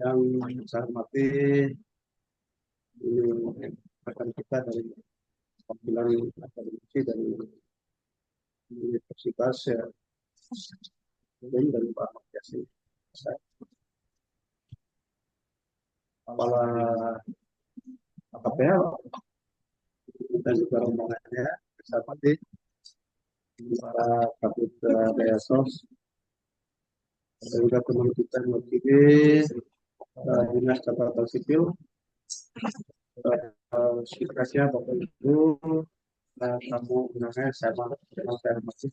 Yang saya hormati ini rekan kita dari perwakilan akademisi dari Universitas ya, dari Pak Yasin, kepala KPL dan juga rombongannya, saya hormati para kabit Dayasos, dan juga teman kita yang mewakili Dinas Catatan Sipil. Terima kasih Bapak Ibu, tamu undangan saya hormati.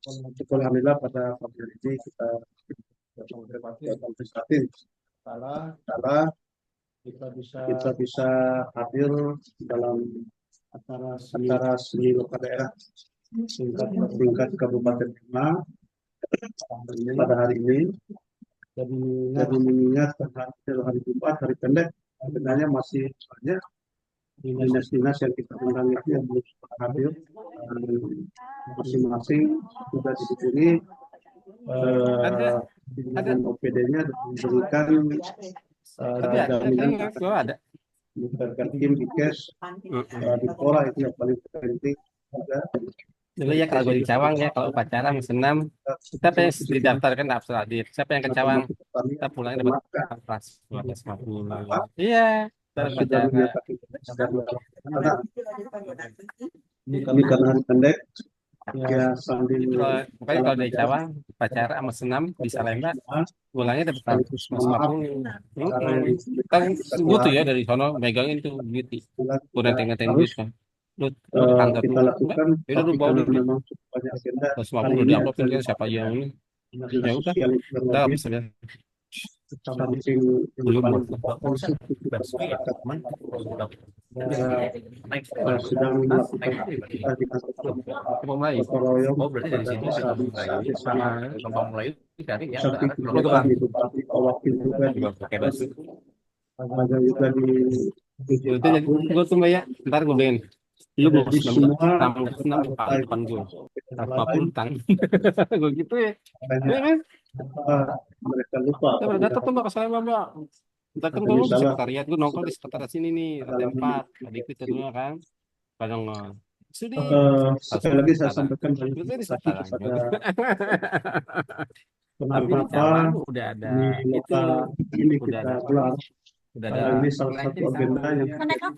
Alhamdulillah pada pagi hari ini kita prihatin karena kita bisa hadir dalam acara seni lokal daerah tingkat kabupaten Demak pada hari ini. Jadi mengingat hari Jumat, hari pendek, sebenarnya masih banyak dinas-dinas yang kita undang itu yang belum hadir. Masing-masing sudah dihubungi dengan OPD-nya dan memberikan jaminan ada memberikan tim di cash di Pora itu yang paling penting juga. dulu ya kalau gue di Cawang ya kalau upacara senam kita pengen didaftarkan daftar hadir siapa yang ke Cawang kita pulangnya dapat kelas 12.50 iya dalam upacara Kami karena hari pendek ya sambil pokoknya kalau dari Cawang upacara sama senam di Salemba pulangnya dapat 150 kan butuh ya dari sono megangin tuh beauty udah tengah-tengah duit kan lu kantor kita dulu lakukan, ya udah lu bawa karena duit memang cukup banyak agenda terus hari udah ini diuploadin kan siapa aja yang ini ya udah sosial yang udah berlebih. bisa ya Samping yang belum paling buat pokok itu masyarakat sedang melakukan aktivitas di kantor mau mulai gotong royong berarti dari situ desa gampang mulai cari ya samping kegiatan di Bupati Wakil juga di pakai baju ada juga di itu jadi gue tuh ya ntar gue beliin lu mau jadi semua senam depan gue 50 tang gue gitu ya banyak kan mereka lupa kita pada datang tuh mbak ke saya mbak datang ada dulu di misalnya sekretariat gue nongkrong di sekretariat sini nih lantai 4 tadi itu semua kan kadang sudah sekali lagi saya sampaikan banyak itu di terima kasih sekarang kepada tapi di kenapa Cawang udah ada di itu lokal ini udah kita ada gelar udah karena ada ini salah satu agenda yang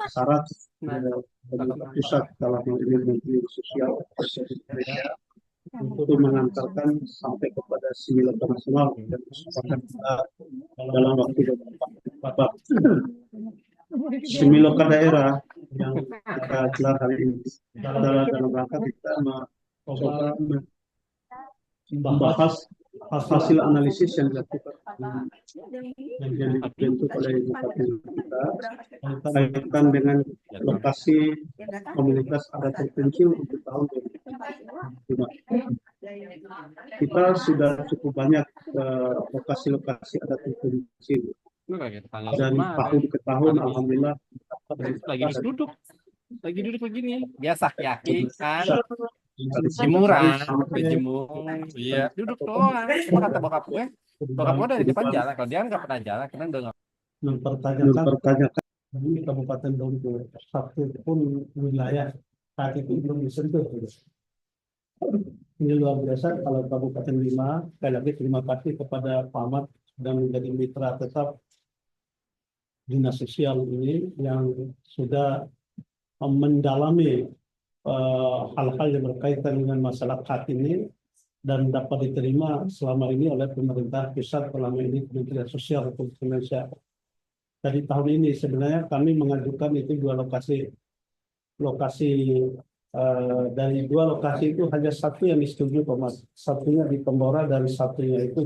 syarat pemerintah pusat dalam hal ini Menteri Sosial Indonesia untuk mengantarkan sampai kepada semi nasional dan kesempatan kita dalam waktu beberapa semi lokal daerah yang kita gelar hari ini dalam rangka kita mencoba membahas hasil analisis yang dilakukan yang dibentuk oleh bupati kita kaitan dengan lokasi komunitas adat terpencil untuk tahun 2025. Kita sudah cukup banyak lokasi-lokasi adat terpencil dan tahun ke tahun alhamdulillah lagi duduk begini biasa yaki kan jemuran berjemur iya duduk doang cuma kata bokap gue dari depan jalan kalau dia nggak pernah jalan karena udah mempertanyakan di Kabupaten Bogor satu pun wilayah saat itu belum disentuh. Ini luar biasa kalau Kabupaten Bima. Sekali lagi terima kasih kepada Pak Ahmad dan menjadi mitra tetap dinas sosial ini yang sudah mendalami hal-hal yang berkaitan dengan masyarakat ini dan dapat diterima selama ini oleh pemerintah pusat selama ini Kementerian Sosial Republik Indonesia. Dari tahun ini sebenarnya kami mengajukan itu dua lokasi dari dua lokasi itu hanya satu yang disetujui satunya di Tembora dan satunya itu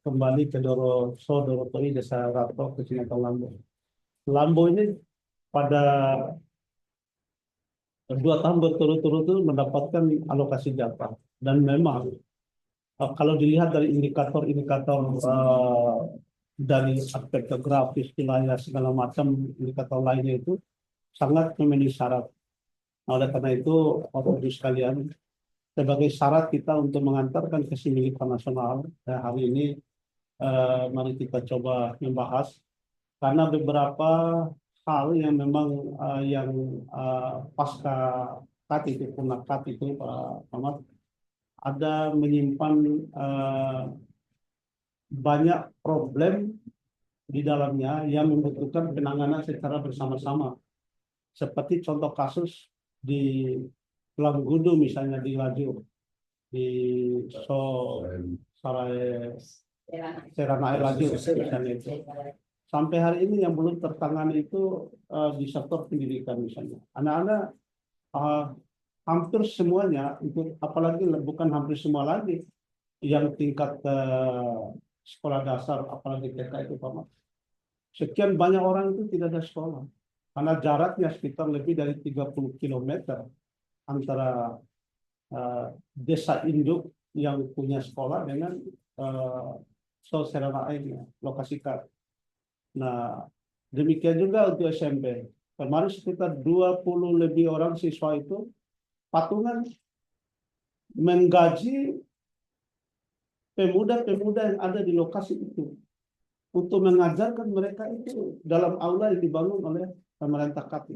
kembali ke Dorotoi Desa Rato Kecamatan Lambo. Lambo ini pada 2 tahun berturut-turut mendapatkan alokasi jatah dan memang kalau dilihat dari indikator-indikator dari aspek geografis, wilayah segala macam indikator lainnya itu sangat memenuhi syarat. Oleh karena itu, Bapak Ibu sekalian, sebagai syarat kita untuk mengantarkan ke Similikan Nasional hari ini mari kita coba membahas karena beberapa hal yang memang yang pasca KAT itu punah KAT itu Pak Ahmad ada menyimpan banyak problem di dalamnya yang membutuhkan penanganan secara bersama-sama. Seperti contoh kasus di Langgudu misalnya di Laju, di Sarai Serana Air Laju misalnya itu. Sampai hari ini yang belum tertangani itu di sektor pendidikan misalnya. Anak-anak hampir semuanya, itu apalagi bukan hampir semua lagi, yang tingkat sekolah dasar, apalagi TK itu Pak. Sekian banyak orang itu tidak ada sekolah. Karena jaraknya sekitar lebih dari 30 km antara desa induk yang punya sekolah dengan Serana Airnya, lokasi KAT. Nah, demikian juga untuk SMP. Kemarin sekitar 20 lebih orang siswa itu patungan menggaji pemuda-pemuda yang ada di lokasi itu untuk mengajarkan mereka itu dalam aula yang dibangun oleh pemerintah KAT.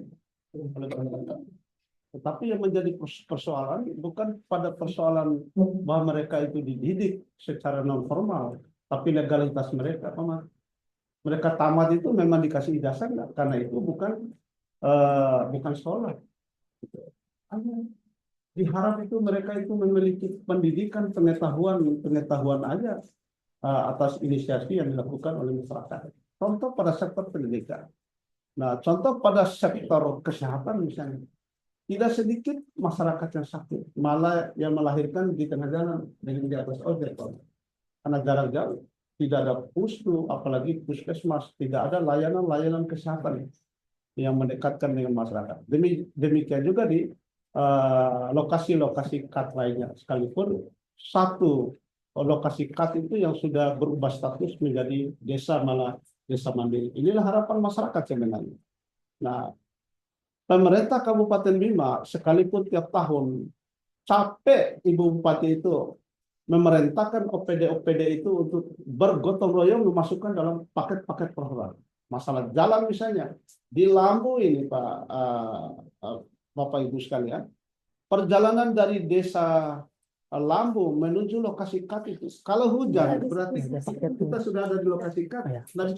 Tetapi yang menjadi persoalan bukan pada persoalan bahwa mereka itu dididik secara non formal, tapi legalitas mereka. Mereka tamat itu memang dikasih ijazah enggak? Karena itu bukan sekolah. Diharap itu mereka itu memiliki pendidikan, pengetahuan aja atas inisiasi yang dilakukan oleh masyarakat. Contoh pada sektor pendidikan. Nah, contoh pada sektor kesehatan misalnya. Tidak sedikit masyarakat yang sakit, malah yang melahirkan di tengah jalan dengan di atas ojek. Karena jarak jauh, tidak ada pustu, apalagi puskesmas, tidak ada layanan-layanan kesehatan yang mendekatkan dengan masyarakat. Demikian juga di lokasi-lokasi KAT lainnya, sekalipun satu lokasi KAT itu yang sudah berubah status menjadi desa, malah desa mandiri. Inilah harapan masyarakat sebenarnya. Nah, pemerintah Kabupaten Bima sekalipun tiap tahun capek Ibu Bupati itu memerintahkan OPD-OPD itu untuk bergotong royong memasukkan dalam paket-paket program. Masalah jalan misalnya di Lambu ini Bapak Ibu sekalian, perjalanan dari desa Lambu menuju lokasi KAT itu kalau hujan berarti kita sudah ada di lokasi KAT dan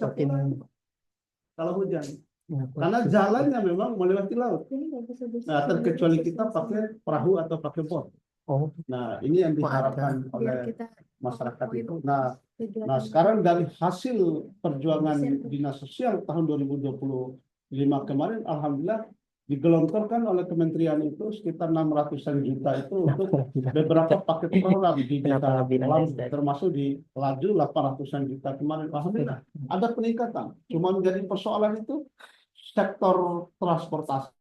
kalau hujan. Karena jalannya memang melewati laut. Nah, terkecuali kita pakai perahu atau pakai bot. Nah, ini yang diharapkan oleh masyarakat itu. Nah, sekarang dari hasil perjuangan Dinas Sosial tahun 2025 kemarin, alhamdulillah digelontorkan oleh kementerian itu sekitar 600-an juta itu untuk beberapa paket program di desa Lambu, termasuk di Laju 800-an juta kemarin. Alhamdulillah ada peningkatan. Cuma menjadi persoalan itu sektor transportasi.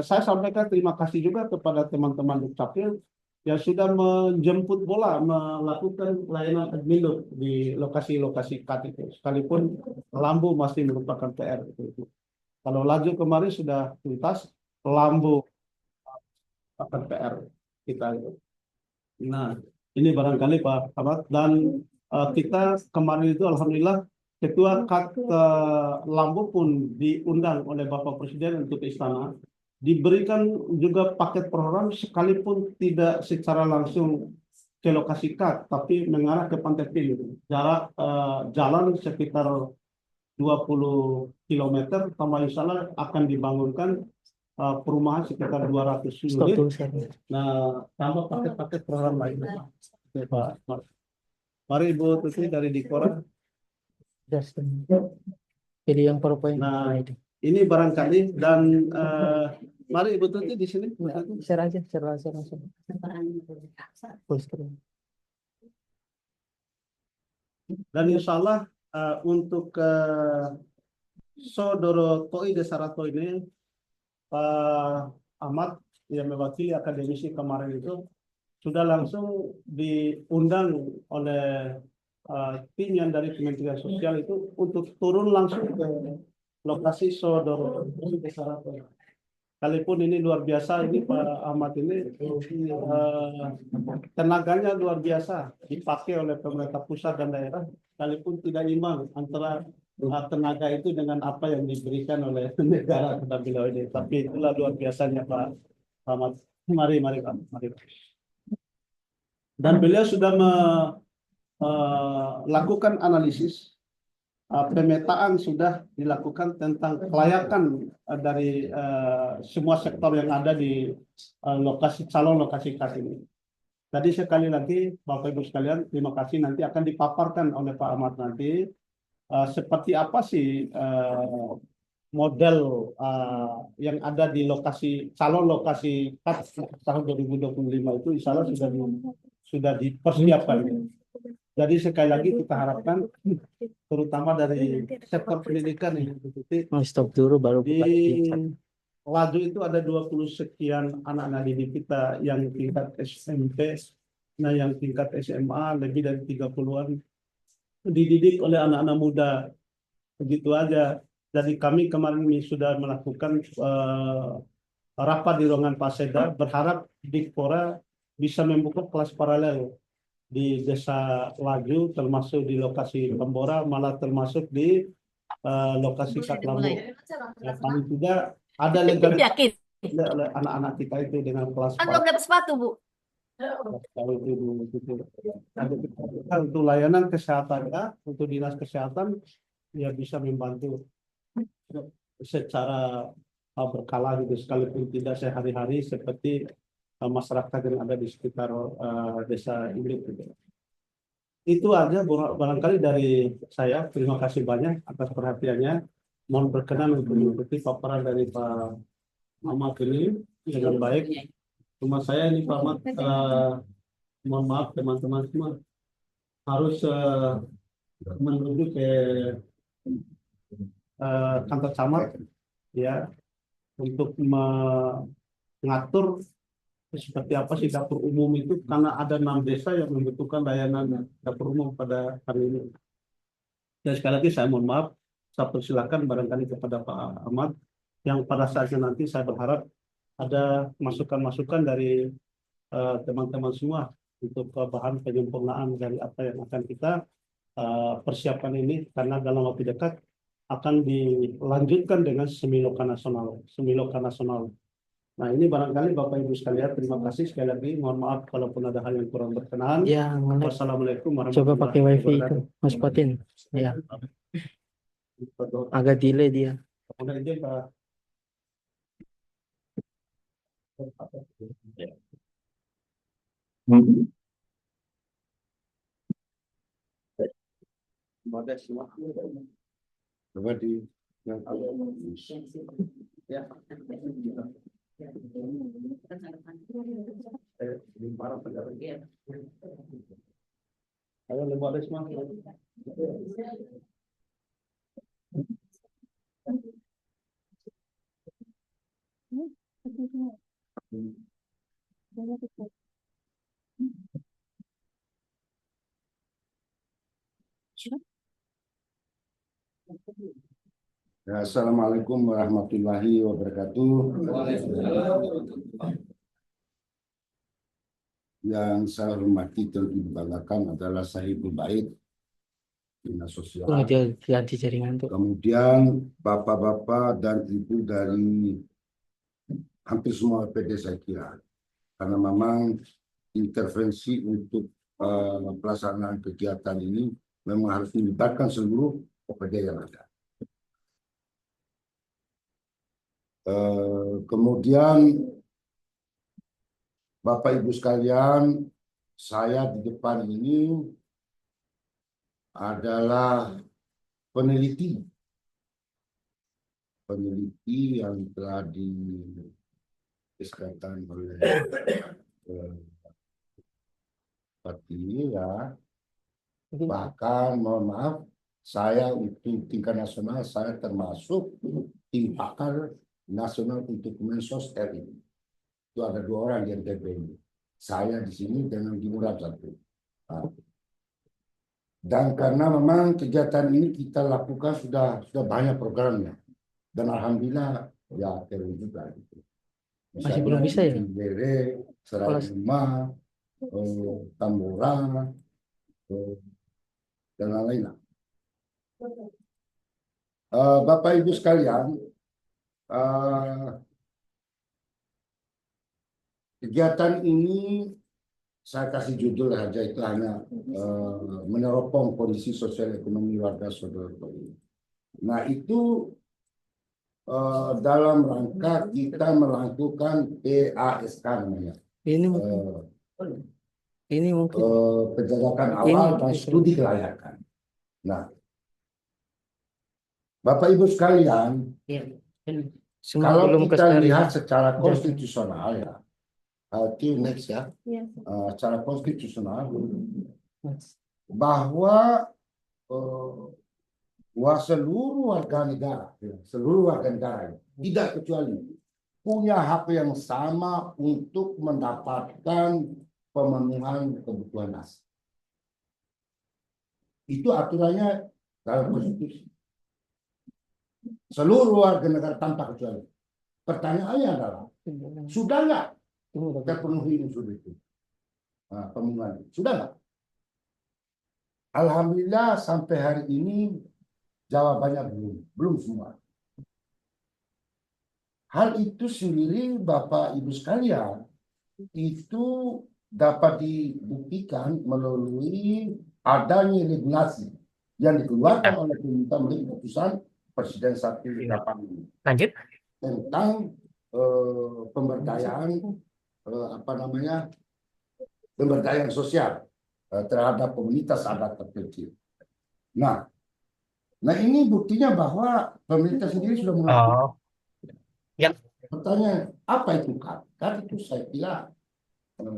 Saya sampaikan terima kasih juga kepada teman-teman Dukcapil yang sudah menjemput bola melakukan layanan admin di lokasi-lokasi KAT itu. Sekalipun Lambu masih merupakan PR itu. Kalau Laju kemarin sudah tuntas, Lambu akan PR kita itu. Nah, ini barangkali Pak Ahmad, dan kita kemarin itu alhamdulillah Ketua KAT Lambu pun diundang oleh Bapak Presiden untuk ke istana, diberikan juga paket program sekalipun tidak secara langsung ke lokasi KAT, tapi mengarah ke Pantai Pilih. Jarak jalan sekitar 20 km, tambah insya Allah akan dibangunkan perumahan sekitar 200 unit. Nah, tambah paket-paket program lainnya. Pak, mari Ibu Tuti dari Dikora. Jadi yang PowerPoint. Nah, ini barangkali dan mari Ibu Tuti di sini. Share aja langsung. Full screen. Dan insya Allah untuk Saudara Toi Desarato ini Pak Ahmad yang mewakili akademisi kemarin itu sudah langsung diundang oleh tim yang dari Kementerian Sosial itu untuk turun langsung ke lokasi Saudara Toi Desarato. sekalipun ini luar biasa, ini Pak Ahmad ini tenaganya luar biasa dipakai oleh pemerintah pusat dan daerah, sekalipun tidak imbang antara tenaga itu dengan apa yang diberikan oleh negara kepada beliau ini. Tapi itulah luar biasanya Pak Ahmad. Mari Pak, mari. Dan beliau sudah melakukan analisis, pemetaan sudah dilakukan tentang kelayakan dari semua sektor yang ada di calon lokasi KAS ini. Jadi sekali lagi Bapak Ibu sekalian, terima kasih, nanti akan dipaparkan oleh Pak Ahmad nanti seperti apa sih model yang ada di calon lokasi KAS tahun 2025 itu, insya Allah sudah dipersiapkan. Jadi sekali lagi kita harapkan terutama dari sektor pendidikan ini, Stop dulu baru di buka. Laju itu ada 20 sekian anak-anak didik kita yang tingkat SMP, nah yang tingkat SMA lebih dari 30-an dididik oleh anak-anak muda. Begitu aja. Jadi kami kemarin ini sudah melakukan rapat di ruangan Paseda, berharap Dikpora bisa membuka kelas paralel di Desa Laju, termasuk di lokasi Tambora, malah termasuk di lokasi Katlambo. Ya, paling tidak ada legalitas Yakin? oleh anak-anak kita itu dengan kelas Kan belum dapat sepatu, Bu. kalau itu. Untuk layanan kesehatan ya, untuk dinas kesehatan ya bisa membantu secara berkala gitu, sekalipun tidak sehari-hari seperti masyarakat yang ada di sekitar desa ini gitu. Itu aja barangkali dari saya. Terima kasih banyak atas perhatiannya. Mohon berkenan untuk mengikuti paparan dari Pak Ahmad ini dengan baik. Cuma saya ini Pak Ahmad, mohon maaf teman-teman semua, harus menuju ke kantor camat ya, untuk mengatur seperti apa sih dapur umum itu, karena ada 6 desa yang membutuhkan layanan dapur umum pada hari ini. Dan sekali lagi saya mohon maaf, saya persilakan barangkali kepada Pak Ahmad, yang pada saatnya nanti saya berharap ada masukan-masukan dari teman-teman semua untuk bahan penyempurnaan dari apa yang akan kita persiapkan ini, karena dalam waktu dekat akan dilanjutkan dengan Semiloka nasional. Nah ini barangkali Bapak Ibu sekalian, terima kasih sekali lagi. Mohon maaf kalaupun ada hal yang kurang berkenan. Ya, Wassalamualaikum coba warahmatullahi pakai wifi itu, wabarakatuh. Mas Patin. Ya, agak delay dia. Udah izin, Pak. Coba di yang Ya. Para pejabat. Ayo lembaga semua. Ya, Assalamualaikum warahmatullahi wabarakatuh. Yang saya hormati tentu dibanggakan adalah Sahibul Bait Dinas Sosial. Oh, dia ganti jaringan tuh. Kemudian bapak-bapak dan ibu dari hampir semua PD saya kira. Karena memang intervensi untuk pelaksanaan kegiatan ini memang harus melibatkan seluruh OPD yang ada. Kemudian Bapak Ibu sekalian, saya di depan ini adalah peneliti yang telah disahkan oleh Bupati ya. Bahkan mohon maaf, saya untuk tingkat nasional saya termasuk tim pakar nasional untuk Kemensos RI. Itu ada 2 orang yang TPI. Saya di sini dengan Dimurab satu. Nah. Dan karena memang kegiatan ini kita lakukan sudah banyak programnya. Dan alhamdulillah ya terus juga. Masih belum bisa ya? Bere, Seragama, Tambora, dan lain-lain. Bapak Ibu sekalian, kegiatan ini saya kasih judul saja, itu hanya meneropong kondisi sosial ekonomi warga Soeharto. Nah, itu dalam rangka kita melakukan PASK namanya. Ini mungkin. Ini mungkin. Penjajakan awal dan studi kelayakan. Nah, Bapak Ibu sekalian, Semua kalau belum kita kelestarian. lihat secara konstitusional ya, next ya, secara konstitusional bahwa seluruh warga negara, tidak kecuali punya hak yang sama untuk mendapatkan pemenuhan kebutuhan dasar. Itu aturannya dalam konstitusi. Seluruh warga negara tanpa kecuali. Pertanyaannya adalah, sudah nggak terpenuhi unsur itu? Pemenuhan sudah nggak? Alhamdulillah sampai hari ini jawabannya belum semua. Hal itu sendiri Bapak Ibu sekalian itu dapat dibuktikan melalui adanya regulasi yang dikeluarkan oleh pemerintah melalui keputusan Presiden 185 Lanjut. tentang pemberdayaan pemberdayaan sosial terhadap komunitas adat terpencil. Nah, ini buktinya bahwa pemerintah sendiri sudah melakukan. Ya. Pertanyaan, apa itu KAD? KAD itu saya kira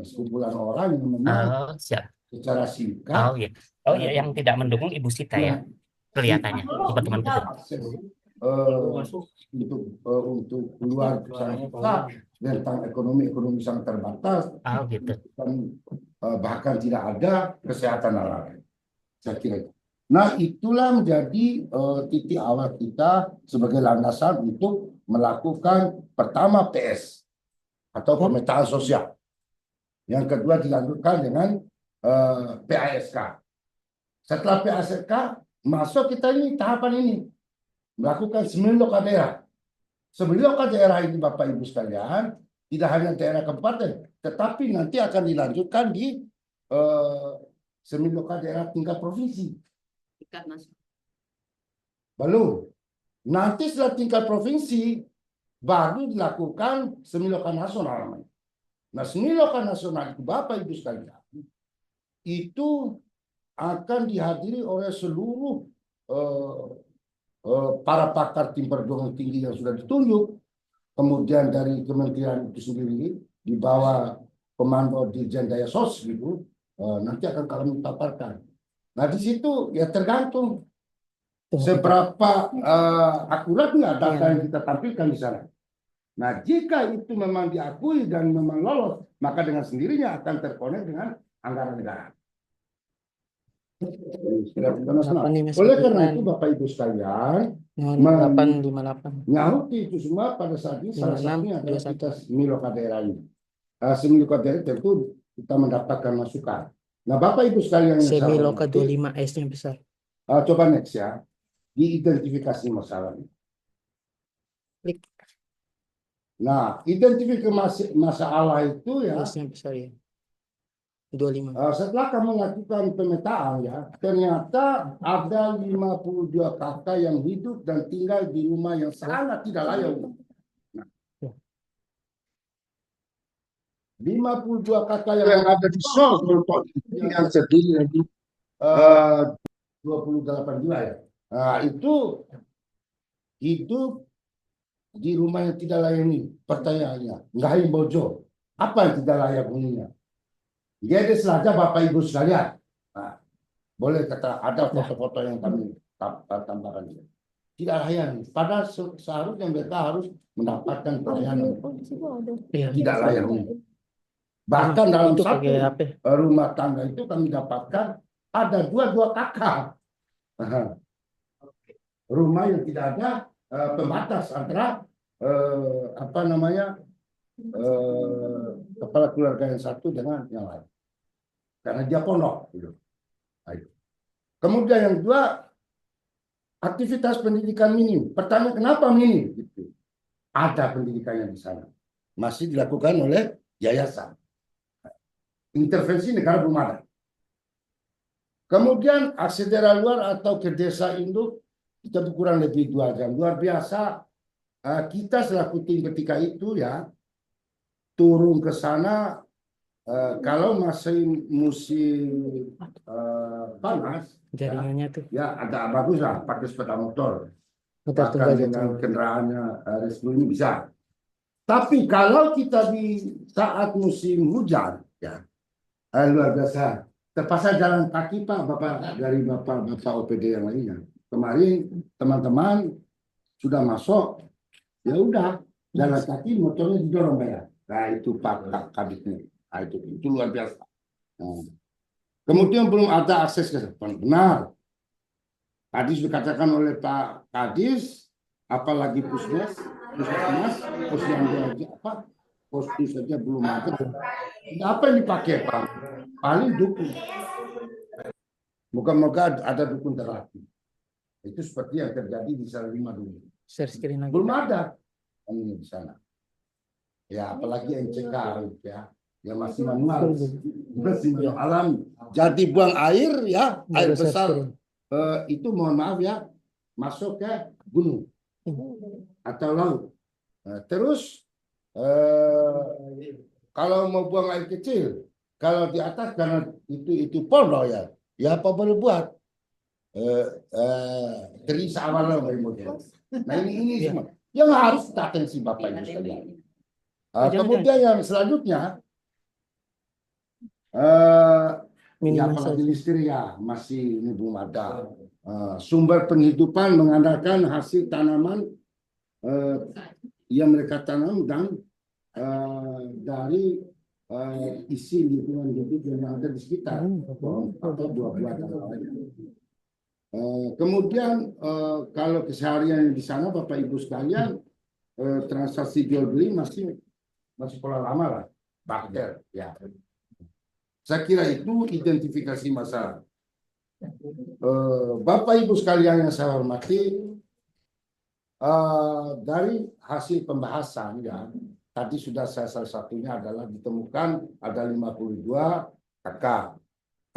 sekumpulan orang yang memang secara singkat. Oh iya, yang tidak mendukung Ibu Sita ya, kelihatannya di pertemuan itu. Untuk keluar sangat tentang ekonomi sangat terbatas. Gitu. Dan bahkan tidak ada kesehatan alam. Saya kira. Nah, itulah menjadi titik awal kita sebagai landasan untuk melakukan pertama PS atau pemetaan sosial. Yang kedua dilanjutkan dengan PASK. Setelah PASK, masuk kita ini tahapan ini melakukan 9 loka daerah. 9 loka daerah ini Bapak Ibu sekalian tidak hanya daerah kabupaten, tetapi nanti akan dilanjutkan di 9 loka daerah tingkat provinsi. Belum. Nanti setelah tingkat provinsi baru dilakukan semiloka nasional. Nah, semiloka nasional itu Bapak Ibu sekalian itu akan dihadiri oleh seluruh para pakar tim perjuangan tinggi yang sudah ditunjuk, kemudian dari kementerian itu sendiri di bawah komando Dirjen Daya Sos gitu, nanti akan kami paparkan. Nah, di situ ya tergantung seberapa akuratnya data yang kita tampilkan di sana. Nah, jika itu memang diakui dan memang lolos, maka dengan sendirinya akan terkonek dengan anggaran negara. Oleh karena itu Bapak Ibu sekalian, 858 menyahuti itu semua pada saat ini salah satunya adalah kita semiloka daerah ini. Semiloka daerah tentu kita mendapatkan masukan. Nah, Bapak Ibu sekalian yang semiloka 25 S-nya besar. Coba next ya, diidentifikasi masalahnya. Klik. Nah, identifikasi masalah itu ya. S-nya besar ya. 25. Setelah kamu lakukan pemetaan ya, ternyata ada 52 kakak yang hidup dan tinggal di rumah yang sangat tidak layak. Nah, 52 kakak yang ada di Solo yang terdiri dari 28 jiwa ya. Nah, itu hidup di rumah yang tidak layak ini. Pertanyaannya, nggak bojo. Apa yang tidak layak huninya? Jadi saja Bapak Ibu sekalian, nah, boleh kata ada foto-foto yang kami tambahkan. Tidak layak. Padahal seharusnya mereka harus mendapatkan pelayanan. Tidak layak. Bahkan dalam satu rumah tangga itu kami dapatkan ada dua kakak. Rumah yang tidak ada pembatas antara kepala keluarga yang satu dengan yang lain. Karena dia pondok. Gitu. Nah, itu. Kemudian yang kedua, aktivitas pendidikan minim. Pertanyaan kenapa minim? Gitu. Ada pendidikannya di sana. Masih dilakukan oleh yayasan. Intervensi negara belum ada. Kemudian akses daerah luar atau ke desa induk kita kurang lebih 2 jam. Luar biasa. Kita selaku tim ketika itu ya turun ke sana. Kalau masih musim panas, Jaringannya tuh. ya agak bagus lah pakai sepeda motor. Bentar, tunggu Bahkan aja, dengan tunggu. kendaraannya Restu ini bisa. Tapi kalau kita di saat musim hujan, ya luar biasa. Terpaksa jalan kaki Pak, Bapak dari Bapak OPD yang lainnya. Kemarin teman-teman sudah masuk, ya udah jalan kaki motornya didorong bayar. Nah itu Pak Kabitnya. Nah, itu luar biasa. Nah. Kemudian belum ada akses ke depan. Benar. Tadi sudah dikatakan oleh Pak Kadis, apalagi puskesmas, posyandu aja apa, postus saja belum ada. Apa yang dipakai Pak? Paling dukun. Moga-moga ada dukun terapi. Itu seperti yang terjadi di Salima dulu. Share screen lagi. Belum ada ini di sana. Ya apalagi NCK ya, yang masih manual, masih manual alami. Jadi buang air ya, air besar itu mohon maaf ya, masuk ke gunung atau laut. Terus kalau mau buang air kecil, kalau di atas karena itu pondok ya, ya apa boleh buat? Terisa awalnya model. Nah ini semua yang harus kita atensi Bapak Ibu sekalian. Kemudian yang selanjutnya, ya apalagi listrik ya masih ini belum ada. Sumber penghidupan mengandalkan hasil tanaman yang mereka tanam dan dari isi lingkungan hidup yang ada di sekitar atau buah-buah dan lain-lain. Kemudian kalau keseharian di sana Bapak Ibu sekalian, transaksi jual beli masih pola lama lah, barter ya. Saya kira itu identifikasi masalah. Bapak Ibu sekalian yang saya hormati, dari hasil pembahasan ya, tadi sudah salah satunya adalah ditemukan ada 52 kakak.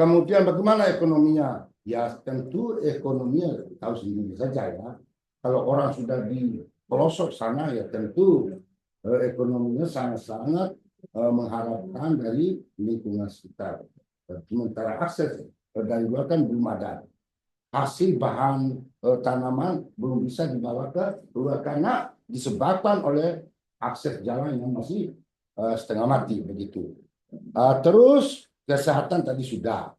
Kemudian bagaimana ekonominya? Ya tentu ekonominya tahu sendiri saja ya. Kalau orang sudah di pelosok sana ya tentu ekonominya sangat-sangat mengharapkan dari lingkungan sekitar. Sementara akses dari luar kan belum ada. Hasil bahan tanaman belum bisa dibawa ke luar karena disebabkan oleh akses jalan yang masih setengah mati begitu. Terus kesehatan tadi sudah.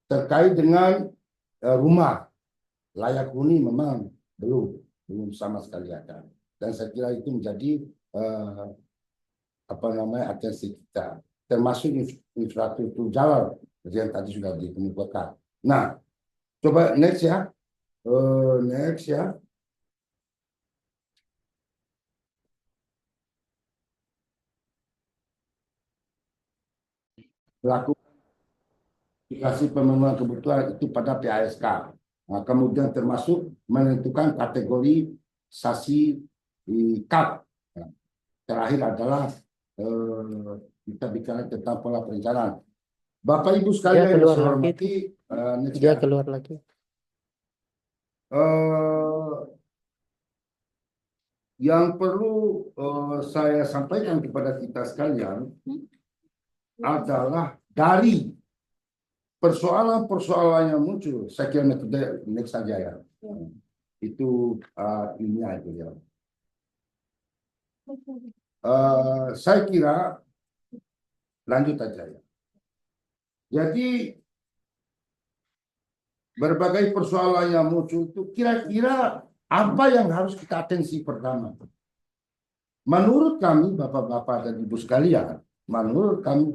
Terkait dengan rumah layak huni memang belum sama sekali ada. Dan saya kira itu menjadi atensi kita, termasuk infrastruktur jalan yang tadi sudah dikemukakan. Nah, coba next ya, lakukan aplikasi pemenuhan kebutuhan itu pada PASK. Nah, kemudian termasuk menentukan kategori sasi CAP. Terakhir adalah kita bicara tentang pola perencanaan. Bapak Ibu sekalian yang saya hormati, dia keluar lagi. Yang perlu saya sampaikan kepada kita sekalian adalah dari persoalan-persoalan yang muncul, saya kira metode next saja ya. Itu ini aja ya. Saya kira lanjut aja ya. Jadi berbagai persoalan yang muncul itu kira-kira apa yang harus kita atensi pertama? Menurut kami Bapak-bapak dan Ibu sekalian, menurut kami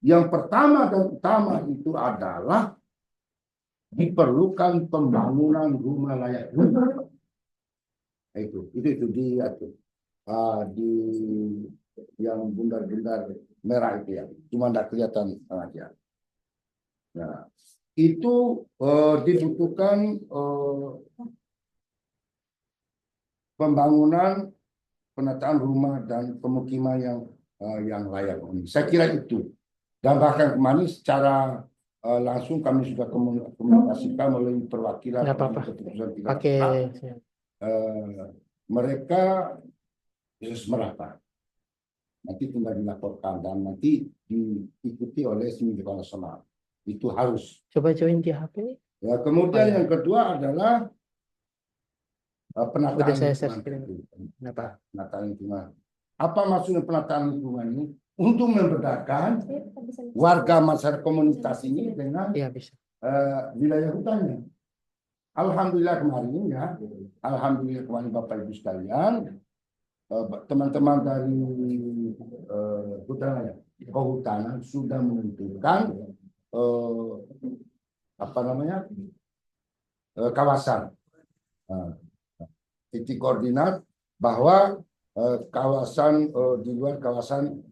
yang pertama dan utama itu adalah diperlukan pembangunan rumah layak huni. Itu dia tuh. di yang bundar-bundar merah itu ya, cuma tidak kelihatan aja. Nah, itu dibutuhkan pembangunan penataan rumah dan pemukiman yang layak huni. Saya kira itu. Dan bahkan kemarin secara langsung kami sudah komunikasikan melalui perwakilan Nggak apa-apa. keputusan Pakai mereka merapat. Nanti tinggal dilaporkan dan nanti diikuti oleh Sindikal Nasional. Itu harus. coba join di HP. Ya, kemudian Oh, ya. yang kedua adalah penataan Udah saya lingkungan. share. Kenapa? Penataan lingkungan. Apa maksudnya penataan lingkungan ini? Untuk membedakan warga masyarakat komunitas ini dengan Iya bisa. wilayah hutannya. Alhamdulillah kemarin ya, alhamdulillah kemarin Bapak Ibu sekalian, teman-teman dari kehutanan sudah menentukan kawasan titik koordinat bahwa kawasan di luar kawasan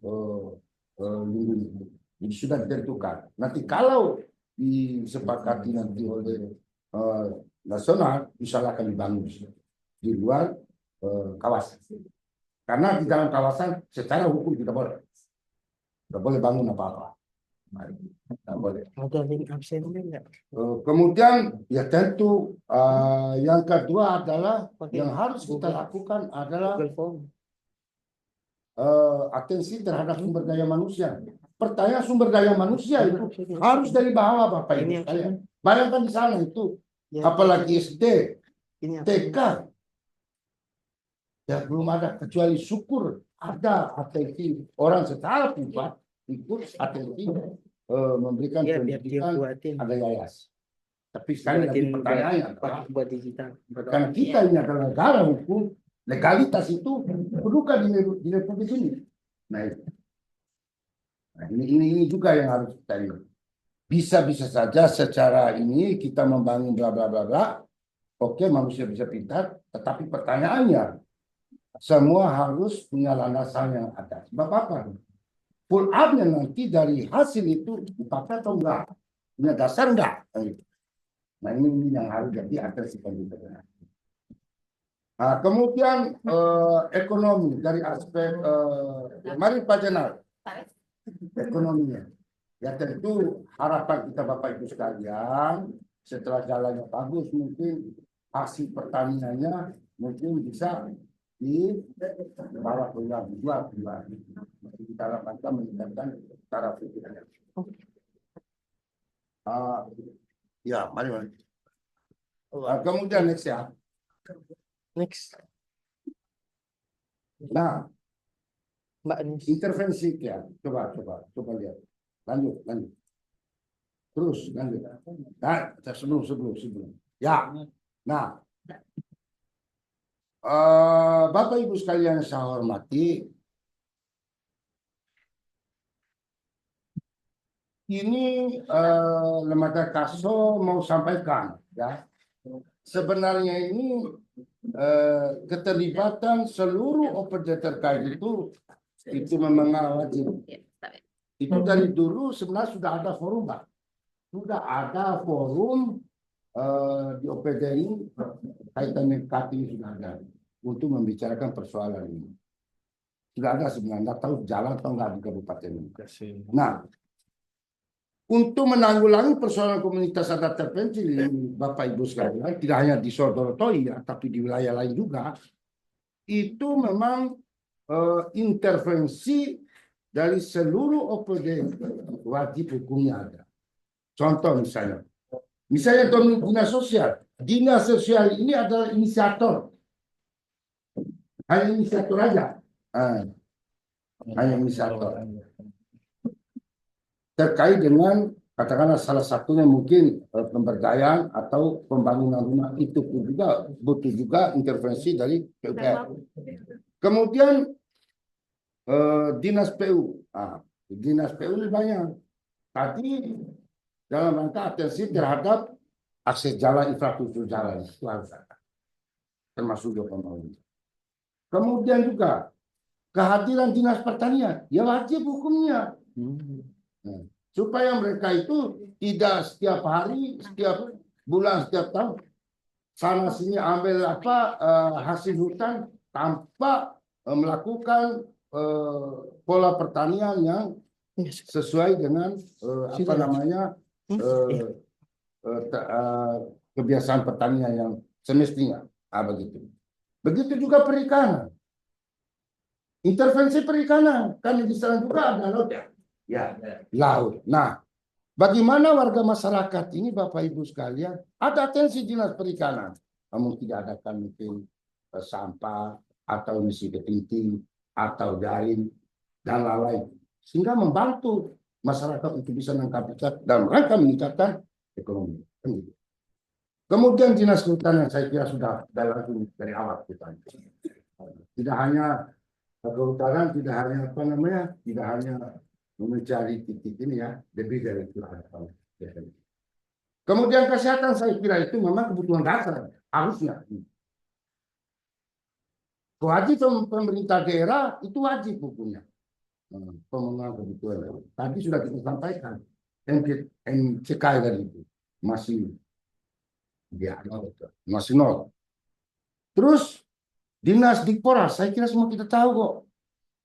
lindung. Jadi sudah ditentukan. Nanti kalau disepakati nanti oleh nasional, misalnya akan dibangun di luar kawasan. Karena di dalam kawasan secara hukum tidak boleh bangun apa-apa. Tidak boleh. Ada link absennya nggak? Kemudian ya tentu yang kedua adalah Pakai yang harus kita Google. lakukan adalah Google Form. atensi terhadap sumber daya manusia. Pertanyaan sumber daya manusia itu harus dari bawah Bapak Ibu Ini sekalian. absennya. Bayangkan di sana itu, Ya, apalagi SD, ini TK, absennya. ya belum ada kecuali syukur ada atensi orang secara privat ikut atensi memberikan Ya biar dia pendidikan buatin. ada yayasan. Tapi sekali lagi Buatin pertanyaannya adalah buat digital. karena kita ini adalah negara hukum, legalitas itu perlukan di Republik ini. Nah, itu. Nah, ini juga yang harus kita lihat. Bisa saja secara ini kita membangun bla bla bla bla. Oke, manusia bisa pintar, tetapi pertanyaannya semua harus punya landasan yang ada. Sebab apa? Pull up-nya nanti dari hasil itu dipakai atau enggak? Punya dasar enggak? Nah, ini yang harus jadi atensi pemerintah. Nah, kemudian ekonomi dari aspek mari Pak Jenal, ekonominya. Ya tentu harapan kita Bapak Ibu sekalian setelah jalannya bagus mungkin hasil pertaniannya mungkin bisa dibawa ke luar negeri. Kita harapkan meningkatkan taraf hidup. Ya, mari. Kemudian next ya. Next. Nah, Mbak Nis. intervensi ya. Coba lihat. Lanjut. Terus lanjut. Nah, sebelum. Ya. Nah, Bapak Ibu sekalian yang saya hormati, ini Lembaga Kaso mau sampaikan ya. Sebenarnya ini keterlibatan seluruh OPD terkait itu memang wajib. Itu dari dulu sebenarnya sudah ada forum, Pak. Sudah ada forum di OPD ini kaitan dengan KTI sudah ada untuk membicarakan persoalan ini. Sudah ada sebenarnya, tahu jalan atau enggak di kabupaten ini. Nah, untuk menanggulangi persoalan komunitas adat terpencil ini, Bapak Ibu sekalian, tidak hanya di Sodorotoi ya, tapi di wilayah lain juga, itu memang intervensi dari seluruh OPD wajib hukumnya ada. Contoh misalnya dinas sosial ini adalah inisiator, hanya inisiator aja, hanya inisiator terkait dengan katakanlah salah satunya mungkin pemberdayaan atau pembangunan rumah, itu pun juga butuh juga intervensi dari PUPR. Kemudian dinas PU, dinas PU ini banyak. Tadi dalam rangka atensi terhadap akses jalan, infrastruktur jalan itu harus ada, termasuk juga pembangunan. Kemudian juga kehadiran dinas pertanian, ya wajib hukumnya. Nah, supaya mereka itu tidak setiap hari, setiap bulan, setiap tahun sana sini ambil hasil hutan tanpa melakukan pola pertanian yang sesuai dengan kebiasaan pertanian yang semestinya. Begitu. Begitu juga perikanan. Intervensi perikanan kan di sana juga ada laut ya. Ya, laut. Nah, bagaimana warga masyarakat ini Bapak Ibu sekalian ada atensi dinas perikanan, namun tidak ada kan mungkin sampah atau misi kepiting atau jaring dan lain-lain, sehingga membantu masyarakat untuk bisa menangkap ikan dalam rangka meningkatkan ekonomi. Kemudian dinas kehutanan saya kira sudah langsung dari awal kita. Tidak hanya kehutanan, tidak hanya mencari titik ini ya, lebih dari itu ada. Kemudian kesehatan saya kira itu memang kebutuhan dasar harusnya. Kewajiban pemerintah daerah itu wajib hukumnya. Pemenuhan kebutuhan. Tadi sudah kita sampaikan. MCK tadi itu masih masih nol. Terus dinas Dikpora, saya kira semua kita tahu kok.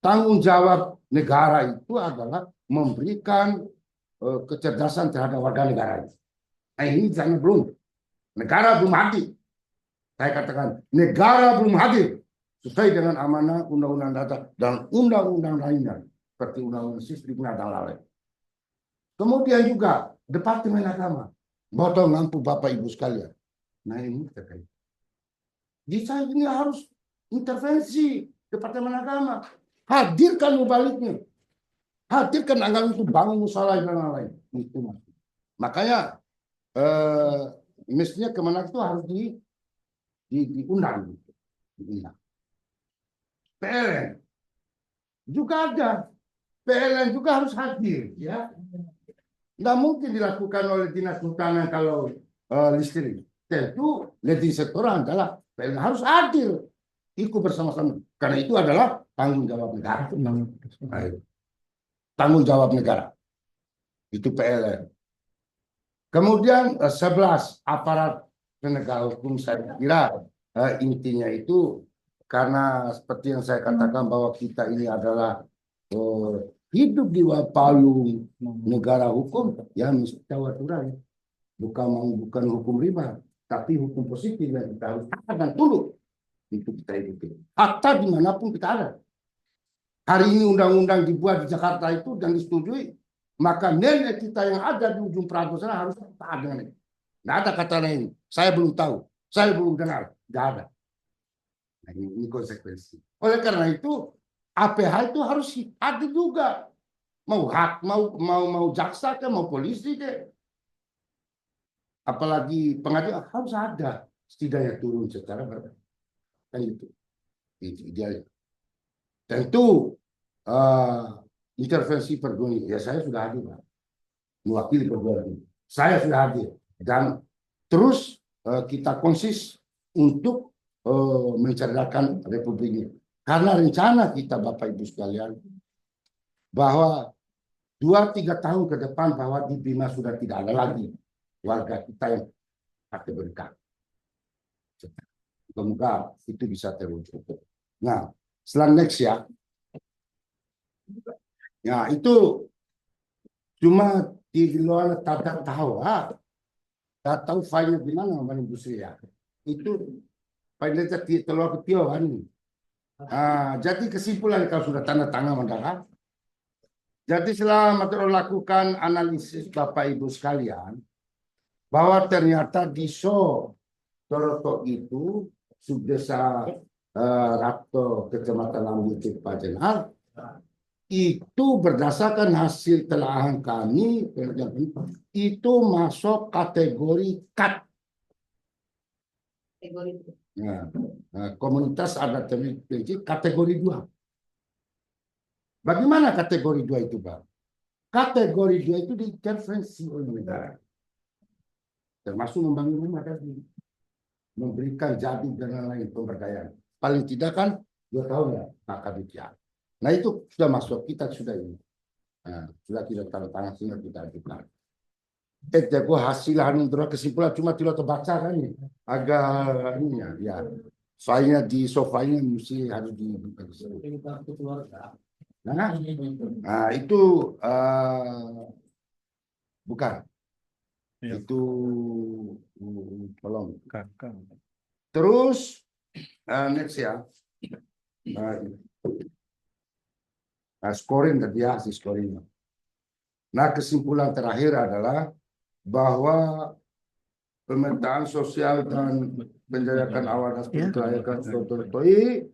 Tanggung jawab negara itu adalah memberikan kecerdasan terhadap warga negara. Nah, ini jangan belum. Negara belum hadir. Saya katakan, negara belum hadir sesuai dengan amanah undang-undang dasar dan undang-undang lainnya seperti undang-undang sistem dan lain-lain. Kemudian juga Departemen Agama, botol lampu Bapak Ibu sekalian. Nah ini terkait. Di saya ini harus intervensi Departemen Agama, hadirkan mubaliknya, hadirkan anggaran untuk bangun musola dan lain-lain. Itu makanya mestinya Kemenak itu harus diundang. PLN juga ada. PLN juga harus hadir, ya. Nggak mungkin dilakukan oleh dinas kehutanan kalau listrik. Tentu leading sektor adalah PLN harus hadir, ikut bersama-sama. Karena itu adalah tanggung jawab negara. Tanggung jawab negara. Itu PLN. Kemudian 11 aparat penegak hukum saya kira intinya itu karena seperti yang saya katakan bahwa kita ini adalah hidup di payung negara hukum, ya mesti tahu aturan. Bukan hukum riba, tapi hukum positif yang kita harus taat dan tunduk untuk kita ikuti. Hatta dimanapun kita ada. Hari ini undang-undang dibuat di Jakarta itu dan disetujui, maka nenek kita yang ada di ujung perantau sana harus taat dengan itu. Tidak ada kata lain. Saya belum tahu, saya belum kenal, tidak ada. Nah, ini konsekuensi. Oleh karena itu, APH itu harus hadir juga. Mau jaksa ke, mau polisi ke. Apalagi pengadilan harus ada. Setidaknya turun secara berat. Kan itu. Itu idealnya. Tentu intervensi perguruan ya saya sudah hadir, Pak. Mewakili perguruan tinggi. Saya sudah hadir. Dan terus kita konsis untuk mencerdakan Republik ini. Karena rencana kita Bapak Ibu sekalian bahwa 2-3 tahun ke depan bahwa di Bima sudah tidak ada lagi warga kita yang kategori K. Semoga itu bisa terwujud. Nah, setelah next ya. Ya, itu cuma di luar tak tahu. Tak tahu filenya gimana Mbak Industri ya. Itu filenya telur ketiak kan. Jadi kesimpulan kalau sudah tanda tangan mendarat. Jadi setelah lakukan analisis Bapak Ibu sekalian, bahwa ternyata di Toroto itu subdesa Rapto Kecamatan Lambutik Pajenhal itu berdasarkan hasil telahan kami itu masuk kategori KAT. Nah, komunitas adat terpilih kategori 2. Bagaimana kategori 2 itu, Pak? Kategori 2 itu diintervensi oleh negara. Termasuk membangun rumah tadi. Memberikan jadi dan lain-lain pemberdayaan. Paling tidak kan 2 tahun ya maka bicara. Nah itu sudah masuk kita sudah ini. Nah, sudah tidak tanda tangan sehingga kita ajukan. Jago hasil untuk kesimpulan cuma tidak terbaca kan ini agak ini ya. Soalnya di sofanya mesti harus dibuka. Nah itu bukan itu tolong. Terus next ya. Scoring tadi ya hasil scoring. Nah kesimpulan terakhir adalah bahwa pemetaan sosial dan penjajakan awal dan penjajakan Totoi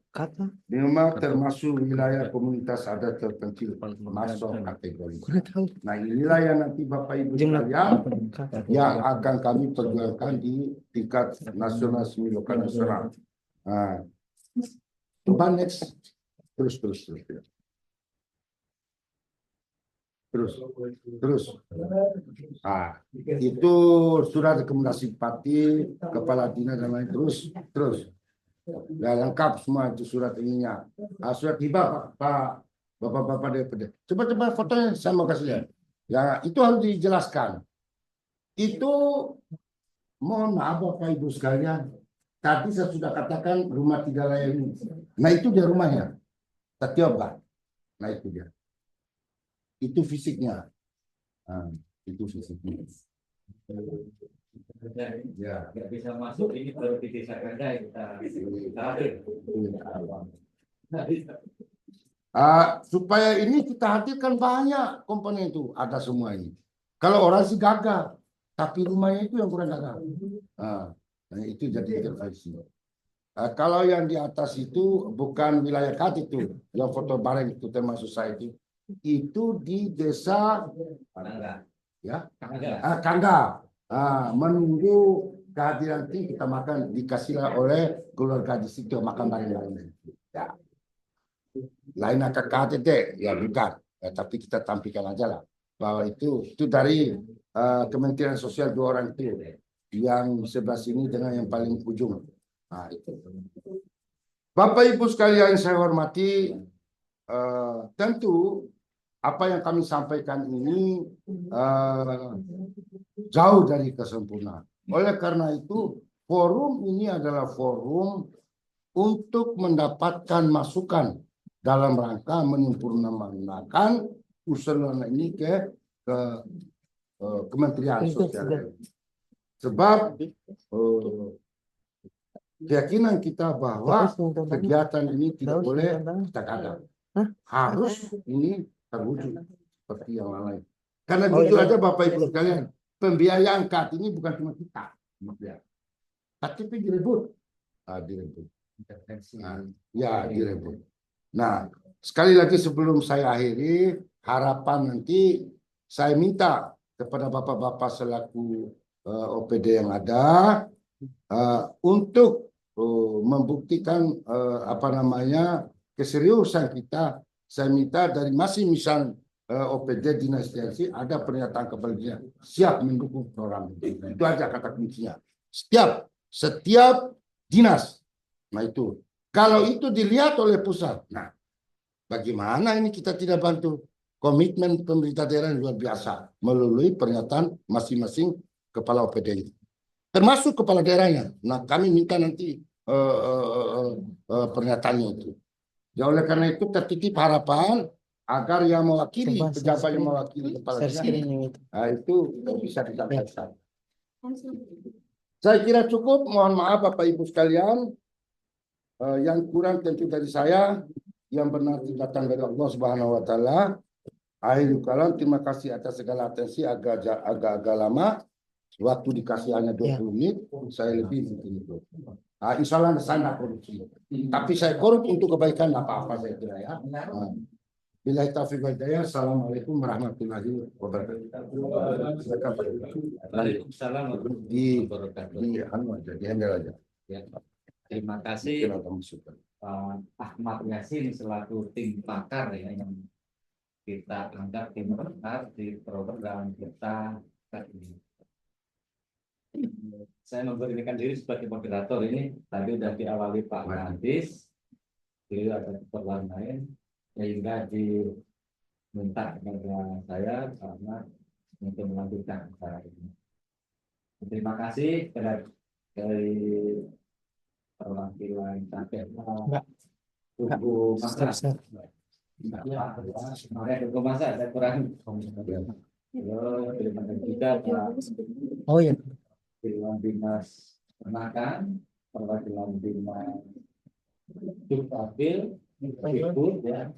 memang termasuk wilayah komunitas adat terpencil masuk kategori. Nah inilah yang nanti Bapak Ibu sekalian yang akan kami perjuangkan di tingkat nasional semi lokal nasional. Nah, coba next terus. Ah, itu surat rekomendasi Bupati, Kepala Dinas dan lain terus. Ya, lengkap semua itu surat ininya. Surat tiba Pak Bapak-bapak DPD. Coba fotonya saya mau kasih lihat. Ya, itu harus dijelaskan. Itu mohon maaf Bapak Ibu sekalian. Tadi saya sudah katakan rumah 3 layar ini. Nah, itu dia rumahnya. Tetioba. Nah, itu dia. Itu fisiknya. Nah, itu fisiknya. Ya. Nggak bisa masuk ini baru di desa Kanda kita hadir. Supaya ini kita hadirkan banyak komponen itu ada semua ini. Kalau orang sih gagal, tapi rumahnya itu yang kurang gagal. Nah, itu jadi intervensi. Kalau yang di atas itu bukan wilayah Kat itu, yang foto bareng itu termasuk saya itu di desa Kanda. Ya, Kanda. Menunggu kehadiran tim kita makan dikasihlah oleh keluarga di situ makan bareng-bareng. Ya. Lain akan KTT ya bukan, tapi kita tampilkan aja lah bahwa itu dari Kementerian Sosial 2 orang itu yang sebelah sini dengan yang paling ujung. Nah, itu. Bapak Ibu sekalian yang saya hormati, tentu apa yang kami sampaikan ini jauh dari kesempurnaan. Oleh karena itu, forum ini adalah forum untuk mendapatkan masukan dalam rangka menyempurnakan usulan ini ke Kementerian Sosial. Sebab keyakinan kita bahwa kegiatan ini tidak boleh kita gagal. Harus ini terwujud seperti yang lain. Karena jujur aja Bapak Ibu sekalian, pembiayaan KAT ini bukan cuma kita, tapi direbut. Direbut. Direbut. Nah, sekali lagi sebelum saya akhiri, harapan nanti saya minta kepada Bapak-bapak selaku OPD yang ada untuk membuktikan keseriusan kita. Saya minta dari masing-masing OPD dinas TNC ada pernyataan kepada dia siap mendukung program itu aja kata kuncinya. Setiap dinas. Nah itu kalau itu dilihat oleh pusat, nah bagaimana ini kita tidak bantu? Komitmen pemerintah daerah luar biasa melalui pernyataan masing-masing kepala OPD itu, termasuk kepala daerahnya. Nah kami minta nanti pernyataannya itu. Ya oleh karena itu tertitip harapan agar yang mewakili pejabat yang mewakili kepala daerah itu bisa disampaikan. Saya kira cukup. Mohon maaf Bapak Ibu sekalian, yang kurang tentu dari saya, yang benar datang dari Allah Subhanahu Wa Taala. Akhirul kalam, terima kasih atas segala atensi agak lama. Waktu dikasih hanya 20 menit, saya lebih mungkin itu. Insya Allah saya tidak korupsi. Tapi saya korup untuk kebaikan apa-apa saya kira ya. Billahi taufiq wal hidayah. Assalamualaikum warahmatullahi wabarakatuh. Waalaikumsalam warahmatullahi wabarakatuh. Di handle aja. Ya. Terima kasih Ahmad Yasin selaku tim pakar ya yang kita anggap tim pakar di program kita ini. Saya memberanikan diri sebagai moderator ini tadi sudah diawali Pak Nantis. beliau ada keperluan lain sehingga diminta kepada saya karena untuk melanjutkan acara ini. Terima kasih dari perwakilan KPH Tugu Masa. Makanya Tugu Masa ada kurang. Terima kasih juga Pak Oh ya. Perwakilan Dinas Peternakan, perwakilan Dinas Dukcapil, Ibu ya,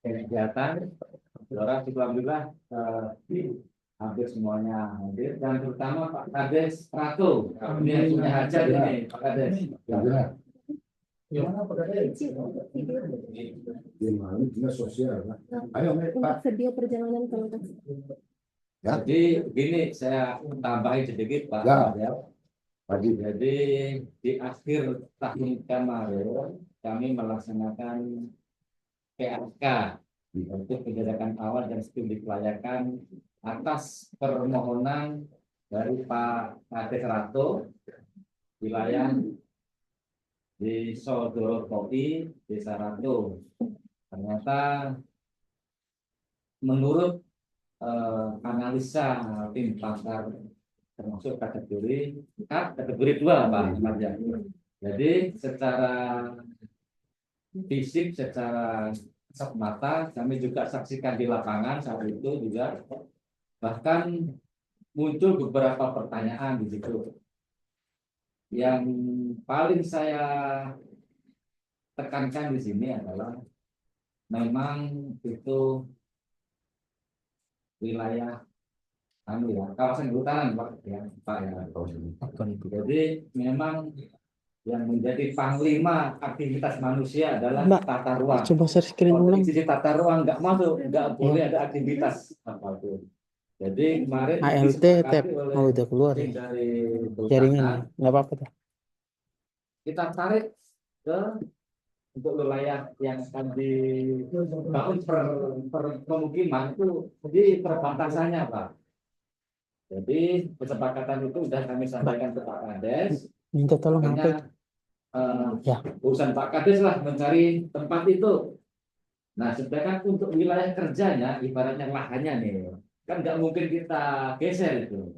kegiatan, orang alhamdulillah hampir semuanya hadir dan terutama Pak Kades Ratu, ini yang punya hajat ini Pak Kades. Gimana Pak Kades? Gimana dinas sosial? Ayo Pak. Sedia perjalanan kalau Ya. Jadi begini saya tambahin sedikit Pak. Ya. Pagi. Jadi di akhir tahun kemarin kami melaksanakan PAK untuk penjajakan awal dan studi kelayakan atas permohonan dari Pak Kades Ratu wilayah di Sodoro Kopi, Desa Ratu. Ternyata menurut analisa tim pakar termasuk kategori 2 Pak Marja. Jadi secara fisik, secara kasat mata kami juga saksikan di lapangan saat itu juga, bahkan muncul beberapa pertanyaan di situ. Yang paling saya tekankan di sini adalah memang itu wilayah kawasan kehutanan Pak ya. Jadi memang yang menjadi panglima aktivitas manusia adalah tata ruang. Coba share screen ulang. Sisi tata ruang nggak masuk, nggak boleh ada aktivitas apapun. Jadi kemarin ALT tab udah keluar ya. dari Jaringan nggak apa-apa tuh. kita tarik ke untuk wilayah yang akan dibangun per pemukiman itu di perbatasannya Pak. Jadi kesepakatan itu sudah kami sampaikan ke Pak Kades. Minta tolong Makanya, HP. Ya. urusan Pak Kades lah mencari tempat itu. Nah, sedangkan untuk wilayah kerjanya, ibaratnya lahannya nih, kan nggak mungkin kita geser itu.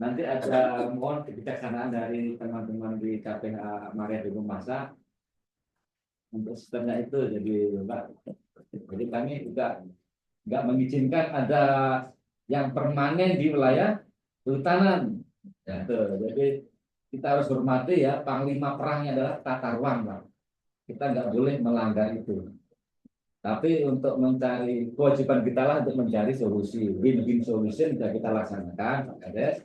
Nanti ada mohon kebijaksanaan dari teman-teman di KPH Maria Tugu Masa untuk sistemnya itu. Jadi Pak, jadi kami juga nggak mengizinkan ada yang permanen di wilayah kehutanan. Ya, jadi kita harus hormati ya, panglima perangnya adalah tata ruang Pak. Kita nggak boleh melanggar itu. Tapi untuk mencari kewajiban kita lah untuk mencari solusi, win-win solution sudah kita laksanakan Pak Kades.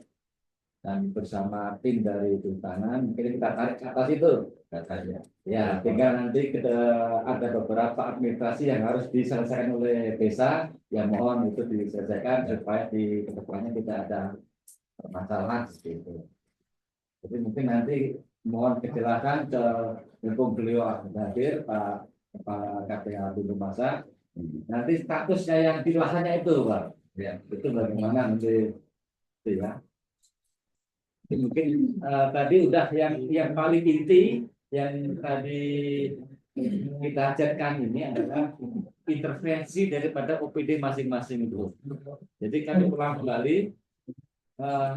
Dan bersama tim dari kehutanan mungkin kita tarik ke atas itu katanya. Ya, tinggal nanti kita ada beberapa administrasi yang harus diselesaikan oleh desa, yang mohon itu diselesaikan supaya di kedepannya tidak ada permasalahan seperti itu. Jadi mungkin nanti mohon kejelasan ke hukum beliau hadir Pak Kepala KPH Tugu Masa. Nanti statusnya yang di lahannya itu Pak, ya itu bagaimana nanti itu ya. Jadi mungkin tadi udah yang paling inti yang tadi kita hajatkan ini adalah intervensi daripada OPD masing-masing itu. Jadi kami ulang kembali,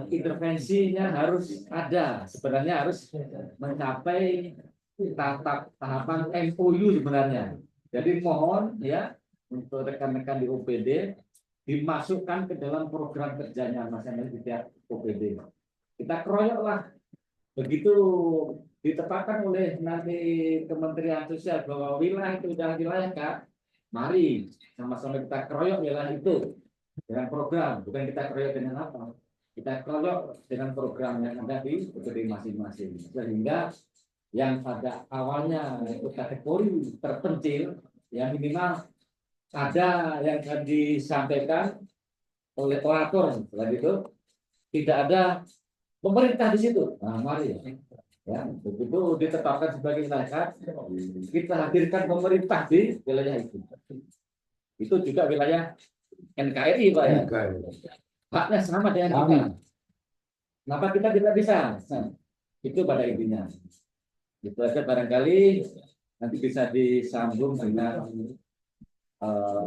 intervensinya harus ada, sebenarnya harus mencapai tahapan MOU sebenarnya. Jadi mohon ya untuk rekan-rekan di OPD dimasukkan ke dalam program kerjanya masing-masing di tiap OPD. Kita keroyoklah, begitu ditetapkan oleh nanti Kementerian Sosial bahwa wilayah itu sudah wilayah Kak, mari sama-sama kita keroyok wilayah itu dengan program, bukan kita keroyok dengan apa, kita keroyok dengan program yang ada di masing-masing, sehingga yang pada awalnya itu kategori terpencil, yang minimal ada yang akan disampaikan oleh orator, setelah itu tidak ada pemerintah di situ. Nah, mari ya, begitu ditetapkan sebagai wilayah, kita hadirkan pemerintah di wilayah itu. Itu juga wilayah NKRI Pak ya. Haknya sama dengan kita. Kenapa kita tidak bisa? Nah, itu pada intinya. Itu aja barangkali nanti bisa disambung dengan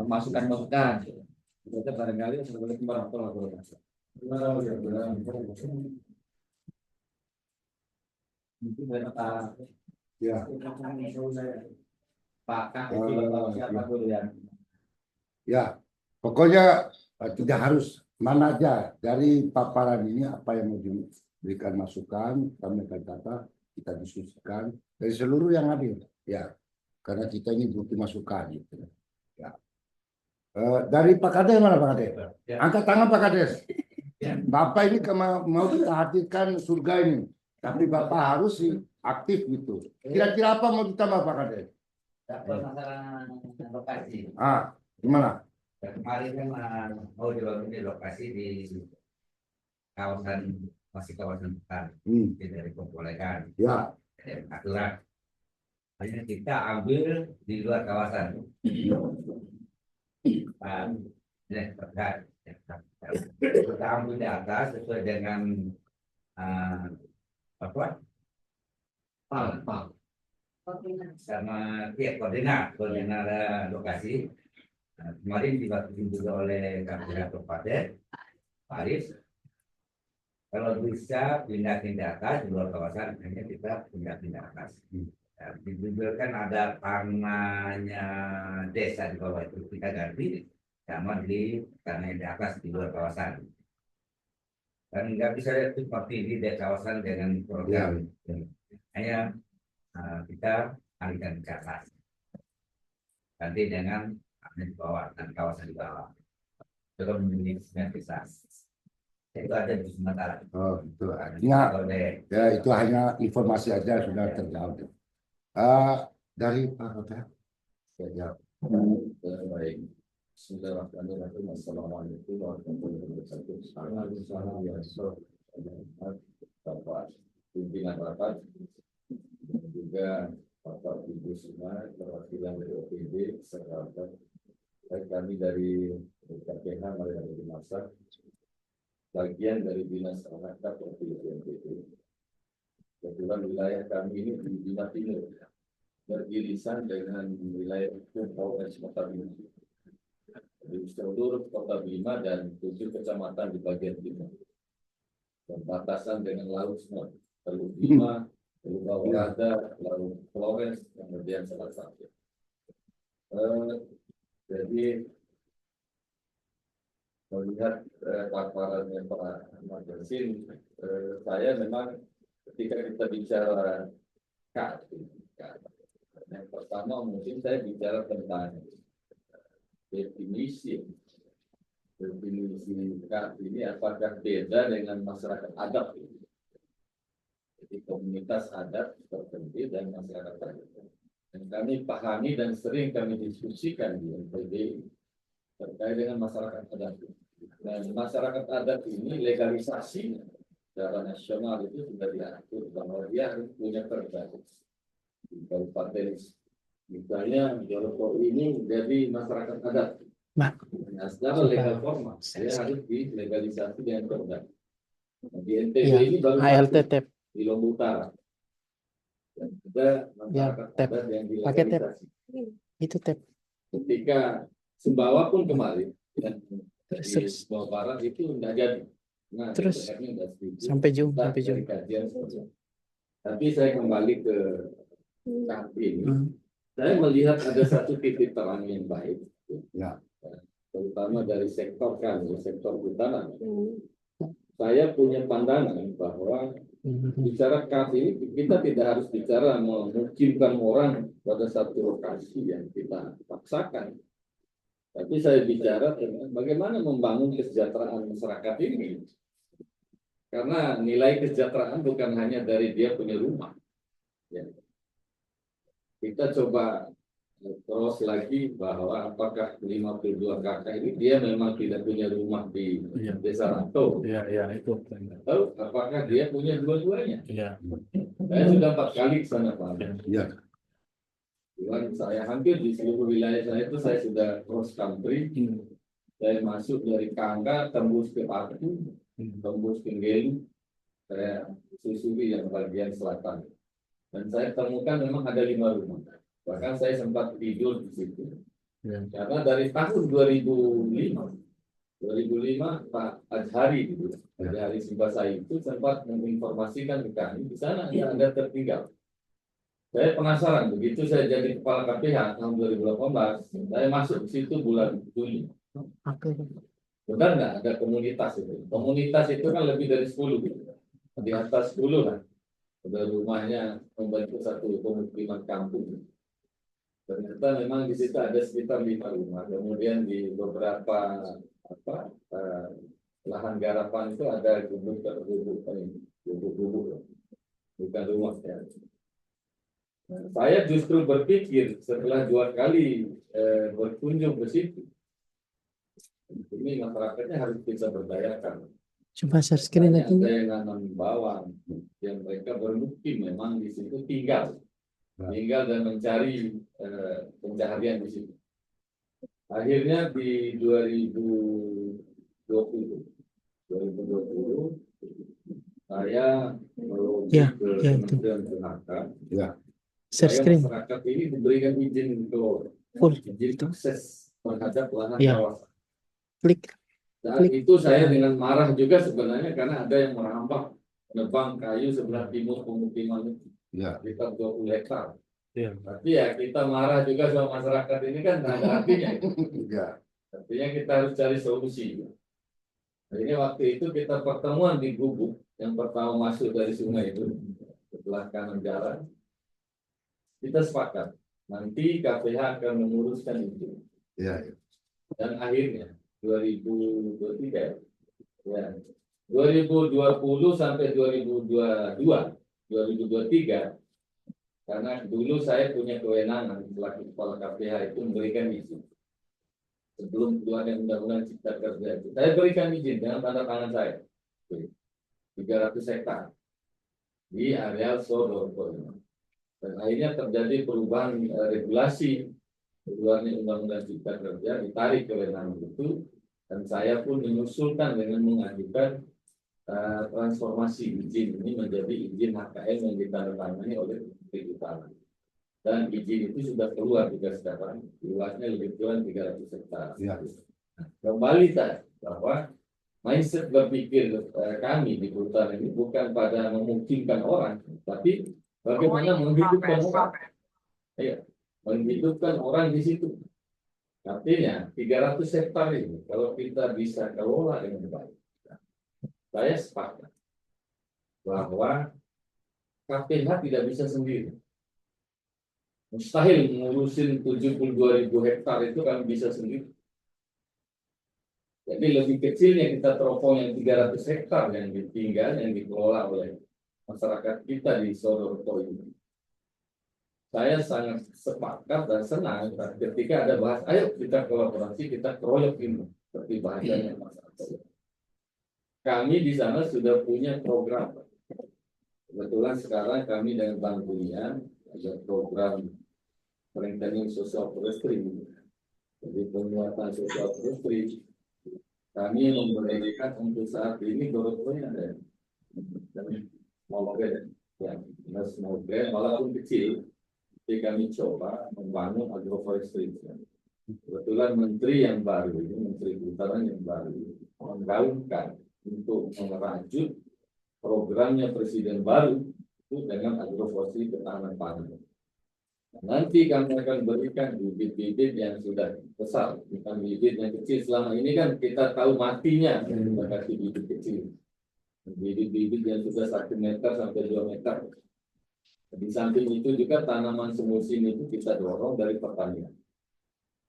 masukan-masukan. Kita barangkali Assalamualaikum warahmatullahi wabarakatuh. Mungkin dari Pak Ya. Pak Kak siapa dulu yang Ya, pokoknya tidak harus mana aja dari paparan ini apa yang mau diberikan masukan, kami akan tata, kita diskusikan dari seluruh yang hadir. Ya, karena kita ini butuh masukan. Gitu. Ya. Dari Pak Kades mana Pak Kades? Angkat tangan Pak Kades. Bapak ini mau kita hadirkan surga ini, tapi Bapak harus sih aktif gitu. Kira-kira apa mau ditambah Pak Kades? dapat masalah lokasi? Gimana? Kemarin kan mau dibangun di lokasi di kawasan kawasan hutan dari diperbolehkan Ya. aturan. Hanya kita ambil di luar kawasan. Terkait. Kita ambil di atas sesuai dengan apa? Pal. Sama koordinat lokasi. Kemarin dibantu juga oleh Kapolres Kabupaten Paris. Kalau bisa pindah atas di luar kawasan, hanya kita pindah atas. Juga kan ada tanahnya desa di bawah itu kita ganti sama di tanah di atas di luar kawasan. Dan nggak bisa itu seperti di kawasan dengan program. Hanya kita alihkan ke atas. Ganti dengan di bawah dan kawasan di bawah. Coba memilih bisa. Itu ada di sementara. Oh, itu artinya ya itu hanya informasi aja sudah terjawab. Dari Pak Kota. Ya. Baik. Bismillahirrahmanirrahim. Assalamualaikum warahmatullahi wabarakatuh. Bapak pimpinan rapat juga Bapak Ibu semua perwakilan dari OPD serta kami dari KPH Maria Masa bagian dari Dinas Anak Provinsi NTT. Kebetulan wilayah kami ini di Bima Timur beririsan dengan wilayah Kabupaten Kota Bima. Di seluruh Kota Bima dan 7 kecamatan di bagian timur. Berbatasan dengan laut semua. Teluk Bima, Teluk Bawalada, Laut Flores, kemudian salah satu. Jadi melihat paparannya Pak Ahmad Yasin, saya memang ketika kita bicara yang pertama mungkin saya bicara tentang definisi ini apakah beda dengan masyarakat adat, jadi komunitas adat tertentu dan masyarakat adat. Dan kami pahami dan sering kami diskusikan di NPD terkait dengan masyarakat adat. Dan masyarakat adat ini legalisasi secara nasional itu sudah diatur bahwa dia harus punya perda di kabupaten. Misalnya Joloko ini jadi masyarakat adat. Nah, secara legal formal dia harus dilegalisasi dengan perda. Di NTB ini baru ALT tab. di Lombok Utara. Dan juga masyarakat adat yang dilegalisasi. Itu tab. Ketika Sumbawa pun kemarin dan di Jawa Barat itu tidak jadi. Nah, terus sampai jauh. Tapi saya kembali ke saat ini. Saya melihat ada satu titik terang yang baik, ya, terutama dari sektor kami, sektor hutan. Saya punya pandangan bahwa bicara KAP ini kita tidak harus bicara memukimkan orang pada satu lokasi yang kita paksakan. Tapi saya bicara tentang bagaimana membangun kesejahteraan masyarakat ini. Karena nilai kesejahteraan bukan hanya dari dia punya rumah. Ya. Kita coba terus lagi bahwa apakah 52 kakak ini dia memang tidak punya rumah di Desa Rantau. Iya, itu. Lalu apakah dia punya dua-duanya? Iya. Saya sudah 4 kali ke sana, Pak. Iya. Saya hampir di seluruh wilayah saya itu saya sudah cross country. Saya masuk dari Kangga, tembus ke Patu, tembus ke Ngelu, saya susuri yang bagian selatan. Dan saya temukan memang ada 5 rumah. Bahkan saya sempat tidur di situ. Ya. Karena dari tahun 2005 Pak Azhari gitu, Azhari Simbasai itu sempat menginformasikan ke kami di sana ada tertinggal. Saya penasaran, begitu saya jadi kepala KPH tahun 2018, saya masuk di situ bulan Juli. Benar nggak ada komunitas itu? Komunitas itu kan lebih dari 10 gitu. Di atas 10 lah. Udah rumahnya membentuk satu pemukiman kampung. Ternyata memang di situ ada sekitar 5 rumah. Kemudian di beberapa lahan garapan itu ada gubuk-gubuk, bukan rumah ya. Saya justru berpikir setelah 2 kali berkunjung ke situ, ini masyarakatnya harus bisa berdayakan. Coba share screen Ada lagi. yang nanam bawang, yang mereka bermukim memang di situ tinggal dan mencari pencaharian di situ. Akhirnya di 2020 saya melobi ke Kementerian PHK. Share Saya screen masyarakat ini diberikan izin full. izin akses terhadap lahan Ya. kawasan. Klik. Saat itu saya dengan marah juga sebenarnya karena ada yang merambah menebang kayu sebelah timur pemukiman itu. Ya. Sekitar 20 hektar. Ya. Tapi ya kita marah juga sama masyarakat ini kan nggak ada artinya. Ya. Artinya kita harus cari solusi. Akhirnya waktu itu kita pertemuan di gubuk yang pertama masuk dari sungai itu sebelah kanan jalan. Kita sepakat nanti KPH akan menguruskan itu. Ya. Dan akhirnya 2023 ya 2020 sampai 2023 karena dulu saya punya kewenangan selaku kepala KPH itu memberikan izin sebelum keluarnya undang-undang cipta kerja itu saya berikan izin dengan tanda tangan saya 300 hektar di areal Sodor dan akhirnya terjadi perubahan regulasi keluarnya undang-undang cipta kerja ditarik kewenangan itu dan saya pun mengusulkan dengan mengajukan transformasi izin ini menjadi izin HKM yang ditandatangani oleh Menteri Utama dan izin itu sudah keluar juga sekarang luasnya lebih kurang 300 hektar. Ya. Kembali bahwa mindset berpikir kami di Perhutanan ini bukan pada memungkinkan orang tapi bagaimana menghidupkan orang. Ya. Menghidupkan orang di situ. Artinya 300 hektar ini kalau kita bisa kelola dengan baik, saya sepakat bahwa KPH tidak bisa sendiri. Mustahil mengurusin 72.000 hektar itu kami bisa sendiri. Jadi lebih kecilnya kita teropong yang 300 hektar yang ditinggal, yang dikelola oleh masyarakat kita di Sodor ini. Saya sangat sepakat dan senang ketika ada bahas, ayo kita kolaborasi, kita keroyok ini seperti bahasanya masyarakat. Kami di sana sudah punya program. Kebetulan sekarang kami dengan Bank Dunia ada program Strengthening Social Forestry. Jadi penguatan social forestry. Kami memberikan untuk saat ini dorotnya ada small grant, ya, small grant walaupun kecil. Jadi kami coba membangun agroforestry. Kebetulan menteri yang baru ini, Menteri Kehutanan yang baru, menggaungkan untuk merajut programnya presiden baru itu dengan agroforestry ketahanan pangan. Nanti kami akan berikan bibit-bibit yang sudah besar, bukan bibit yang kecil. Selama ini kan kita tahu matinya kita kasih bibit kecil. Bibit-bibit yang sudah 1 meter sampai 2 meter. Di samping itu juga tanaman semusim itu kita dorong dari pertanian.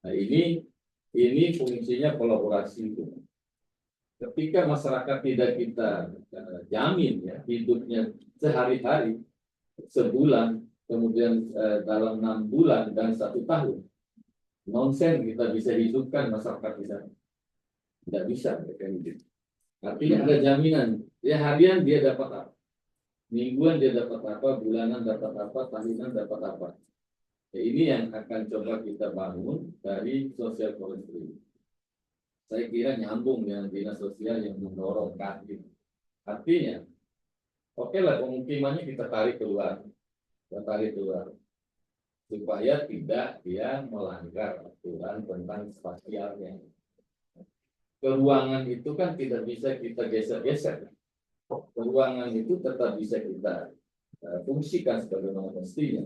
Nah ini fungsinya kolaborasi itu. Ketika masyarakat tidak kita jamin ya hidupnya sehari-hari, sebulan, kemudian dalam 6 bulan dan 1 tahun, nonsen kita bisa hidupkan masyarakat di sana. Tidak bisa mereka hidup. Artinya ada jaminan. Ya harian dia dapat apa? Mingguan dia dapat apa, bulanan dapat apa, tahunan dapat apa. Ya, ini yang akan coba kita bangun dari social forestry. Saya kira nyambung dengan dinas sosial yang mendorong kaki. Artinya, oke lah pemukimannya kita tarik keluar. supaya tidak dia melanggar aturan tentang spasialnya. Keruangan itu kan tidak bisa kita geser-geser. Keruangan itu tetap bisa kita fungsikan sebagaimana mestinya.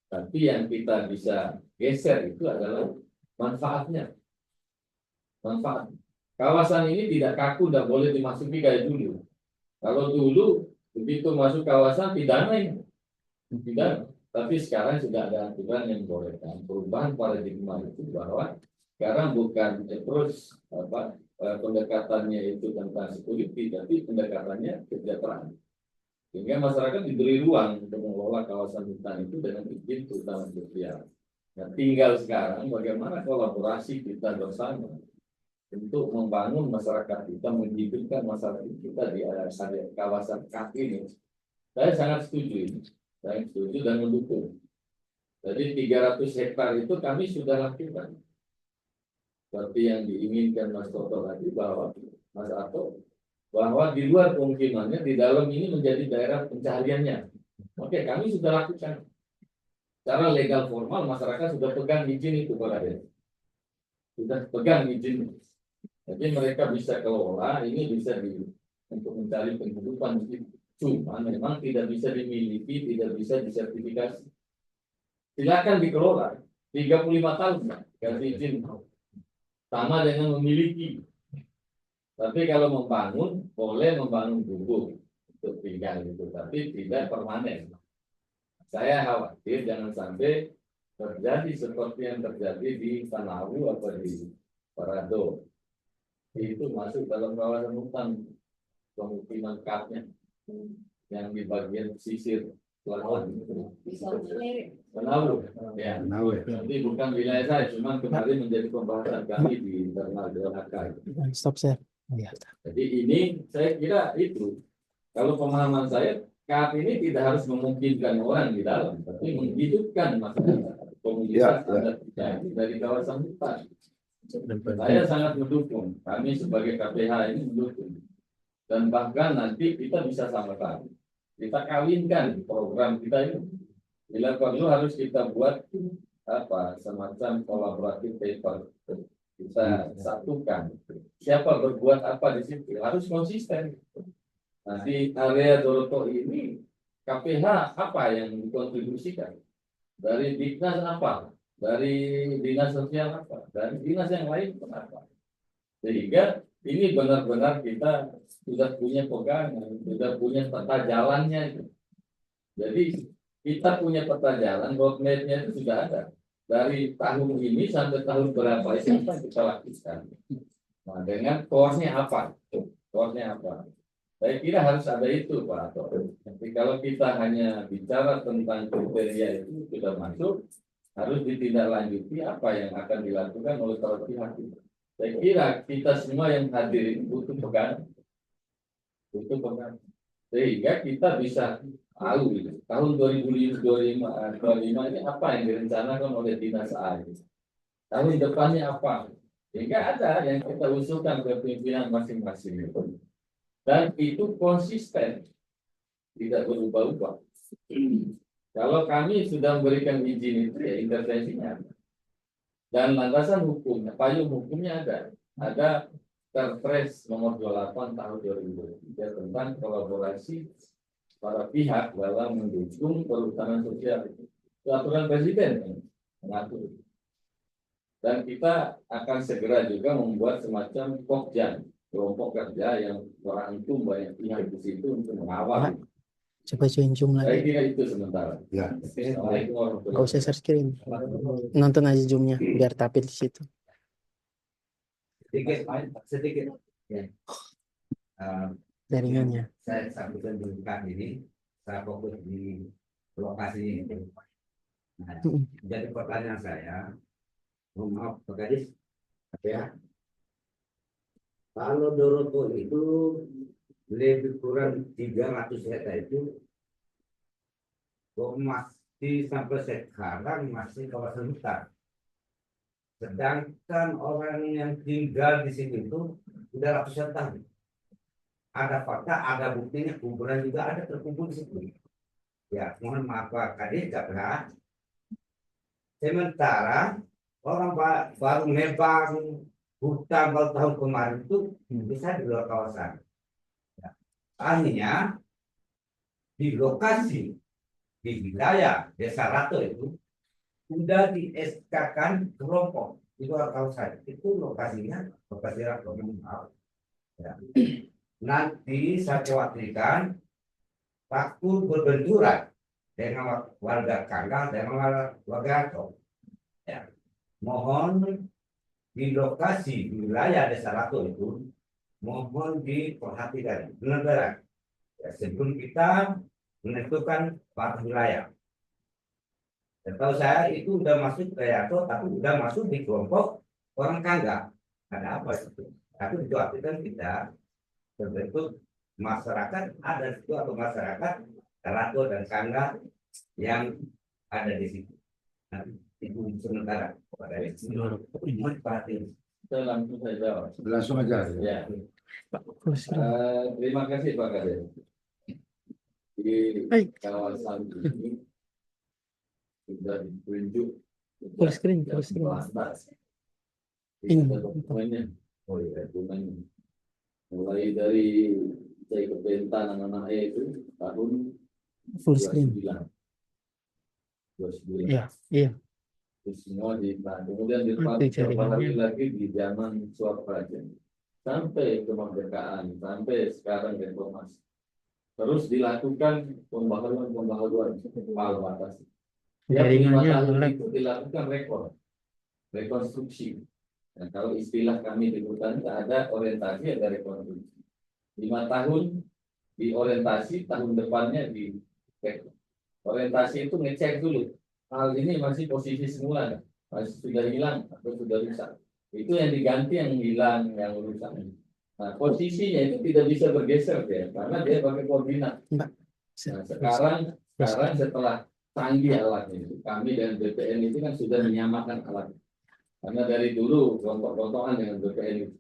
Tapi yang kita bisa geser itu adalah manfaatnya. Manfaat. Kawasan ini tidak kaku, tidak boleh dimasuki kayak dulu. Kalau dulu begitu masuk kawasan pidana ini, pidana. Tapi sekarang sudah ada aturan yang membolehkan. Perubahan paradigma itu bahwa sekarang bukan approach pendekatannya itu tentang security, tapi pendekatannya kesejahteraan. Sehingga masyarakat diberi ruang untuk mengelola kawasan hutan itu dengan izin kehutanan sosial. Nah, tinggal sekarang bagaimana kolaborasi kita bersama untuk membangun masyarakat kita, menghidupkan masyarakat kita di area kawasan KAP ini. Saya sangat setuju ini. Saya setuju dan mendukung. Jadi 300 hektar itu kami sudah lakukan. Seperti yang diinginkan Mas Toto tadi bahwa Mas Ato, bahwa di luar pemukimannya di dalam ini menjadi daerah pencahariannya. Oke, kami sudah lakukan. Secara legal formal masyarakat sudah pegang izin itu Pak Raden. Sudah pegang izin. Jadi mereka bisa kelola, ini bisa untuk mencari penghidupan. Cuma memang tidak bisa dimiliki, tidak bisa disertifikasi. Silakan dikelola. 35 tahun kasih izin. Sama dengan memiliki. Tapi kalau membangun, boleh membangun dulu untuk tinggal itu, tapi tidak permanen. Saya khawatir jangan sampai terjadi seperti yang terjadi di Tanawu atau di Parado. Itu masuk dalam kawasan hutan pemukiman kapnya yang di bagian pesisir selatan. Tanawu, ya. Jadi bukan wilayah saya, cuma kemarin menjadi pembahasan kami di internal DLHK. Stop, sir. Ya. Jadi ini saya kira itu, kalau pemahaman saya, KAP ini tidak harus memungkinkan orang di dalam, tapi menghidupkan masyarakat komunitas adat kita ini dari kawasan hutan. Saya sangat mendukung, kami sebagai KPH ini mendukung, dan bahkan nanti kita bisa sama-sama kita kawinkan program kita ini. Bila perlu harus kita buat semacam kolaboratif paper. Kita satukan. Siapa berbuat apa di situ harus konsisten. Nah, di area Doroto ini KPH apa yang dikontribusikan? Dari Dinas apa? Dari Dinas Sosial apa? Dari dinas yang lain apa? Sehingga ini benar-benar kita sudah punya pegangan, sudah punya peta jalannya. Jadi kita punya peta jalan, roadmap-nya itu sudah ada. Dari tahun ini sampai tahun berapa itu apa kita lakukan. Nah, dengan core-nya apa? Core-nya apa? Saya kira harus ada itu, Pak Ato. Tapi kalau kita hanya bicara tentang kriteria itu sudah masuk, harus ditindaklanjuti apa yang akan dilakukan oleh para pihak. Saya kira kita semua yang hadir ini butuh pegangan. Butuh pegangan. Sehingga kita bisa tahu gitu. Tahun 2025 ini apa yang direncanakan oleh Dinas A. Tahun depannya apa? Sehingga ada yang kita usulkan ke pimpinan masing-masing. Dan itu konsisten. Tidak berubah-ubah. Kalau kami sudah memberikan izin itu ya intervensinya. Dan landasan hukumnya, payung hukumnya ada. Ada Perpres nomor 28 tahun 2023 tentang kolaborasi para pihak dalam mendukung perhutanan sosial. Peraturan Presiden mengatur. Dan kita akan segera juga membuat semacam pokjan, kelompok kerja yang merangkum banyak pihak di situ untuk mengawal. Coba zoom Saya lagi. kira itu sementara. Ya. Assalamualaikum warahmatullahi Gak usah share screen. Nonton aja zoomnya biar tapir di situ. sedikit ya. Jaringannya. Saya sampaikan di ini, saya fokus di lokasi ini. Nah, jadi pertanyaan saya, mohon maaf Pak Kadis, ya, kalau Doroto itu lebih kurang 300 hektar itu, kok masih sampai sekarang masih kawasan hutan. Sedangkan orang yang tinggal di sini itu sudah ratusan tahun. Ada fakta, ada buktinya, kuburan juga ada terkubur di situ. Ya, mohon maaf Pak Kadis, Sementara orang baru nebang hutan baru tahun kemarin itu bisa di luar kawasan. Ya. Akhirnya di lokasi di wilayah Desa Rato itu sudah di SK-kan kelompok di luar kawasan. Itu lokasinya lokasi Rato. Ya. Nanti saya khawatirkan takut berbenturan dengan warga Kanggal dan warga Rato. Ya. Mohon di lokasi di wilayah Desa Rato itu mohon diperhatikan benar-benar ya, sebelum kita menentukan batas wilayah. Dan tahu saya itu udah masuk ke Rato, tapi udah masuk di kelompok orang Kangga. Ada apa itu? Tapi itu artikan kita terbentuk masyarakat ada itu atau masyarakat Rato dan Kangga yang ada di situ. Nah, itu sementara pada itu. Saya langsung saya jawab. Langsung aja. Ya. Full screen. Terima kasih Pak Kades. Di Baik. kawasan ini sudah ditunjuk Full screen, full screen. Ini Ini. dokumennya. Oh iya, dokumennya. Mulai dari saya kepentan anak-anak itu tahun Full screen. 29. Iya, iya. Itu semua kemudian Oke, jaringannya. lagi di zaman Swapradja sampai kemerdekaan sampai sekarang reformasi terus dilakukan pembaharuan kepala batas. Tiap 5 Jaringannya tahun lag. itu dilakukan rekonstruksi. Nah, kalau istilah kami di hutan ada orientasi ada rekonstruksi. 5 tahun di orientasi, tahun depannya di orientasi itu ngecek dulu. Hal ini masih posisi semula, masih sudah hilang atau sudah rusak. Itu yang diganti yang hilang, yang rusak. Nah, posisinya itu tidak bisa bergeser ya, karena dia pakai koordinat. Mbak. Nah, sekarang setelah canggih alatnya, kami dan BPN itu kan sudah menyamakan alat. Karena dari dulu kelompok-kelompokan dengan BPN itu.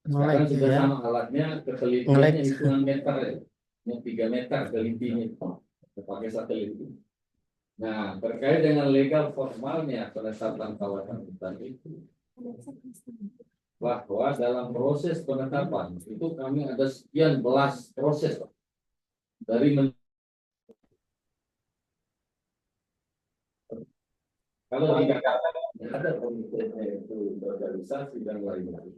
Sekarang sudah ya. sama alatnya, ketelitiannya hitungan meter ya. 3 meter telitinya, pakai satelit. Nah, terkait dengan legal formalnya penetapan kawasan hutan itu, bahwa dalam proses penetapan itu kami ada sekian belas proses dari kalau dikatakan ada komitenya itu organisasi dan lain-lain.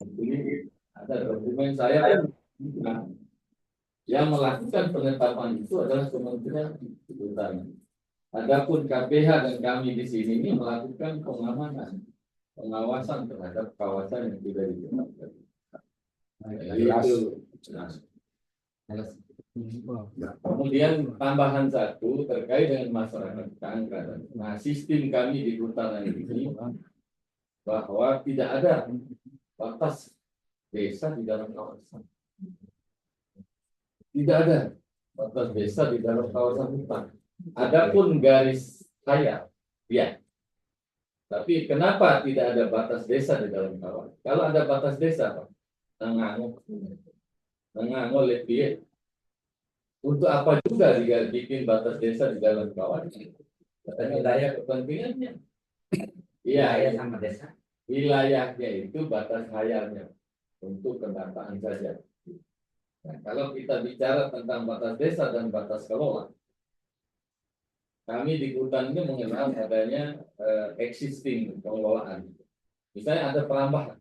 Ini ada dokumen saya nah, yang melakukan penetapan itu adalah Kementerian Kehutanan. Adapun KPH dan kami di sini ini melakukan pengamanan, pengawasan terhadap kawasan yang tidak ditetapkan. Itu. Kemudian tambahan satu terkait dengan masyarakat Kangga. Nah, sistem kami di Kehutanan ini bahwa tidak ada batas desa di dalam kawasan. Tidak ada batas desa di dalam kawasan hutan. Adapun garis layar, ya. Tapi kenapa tidak ada batas desa di dalam kawasan? Kalau ada batas desa, Pak, Nengango lebih. Untuk apa juga bikin batas desa di dalam kawasan? Katanya wilayah kepentingannya. Iya, Wilayah sama desa. Wilayahnya itu batas hayalnya untuk pendataan saja. Nah, kalau kita bicara tentang batas desa dan batas kelola, kami di hutan ini mengenal adanya existing pengelolaan. Misalnya ada perambahan,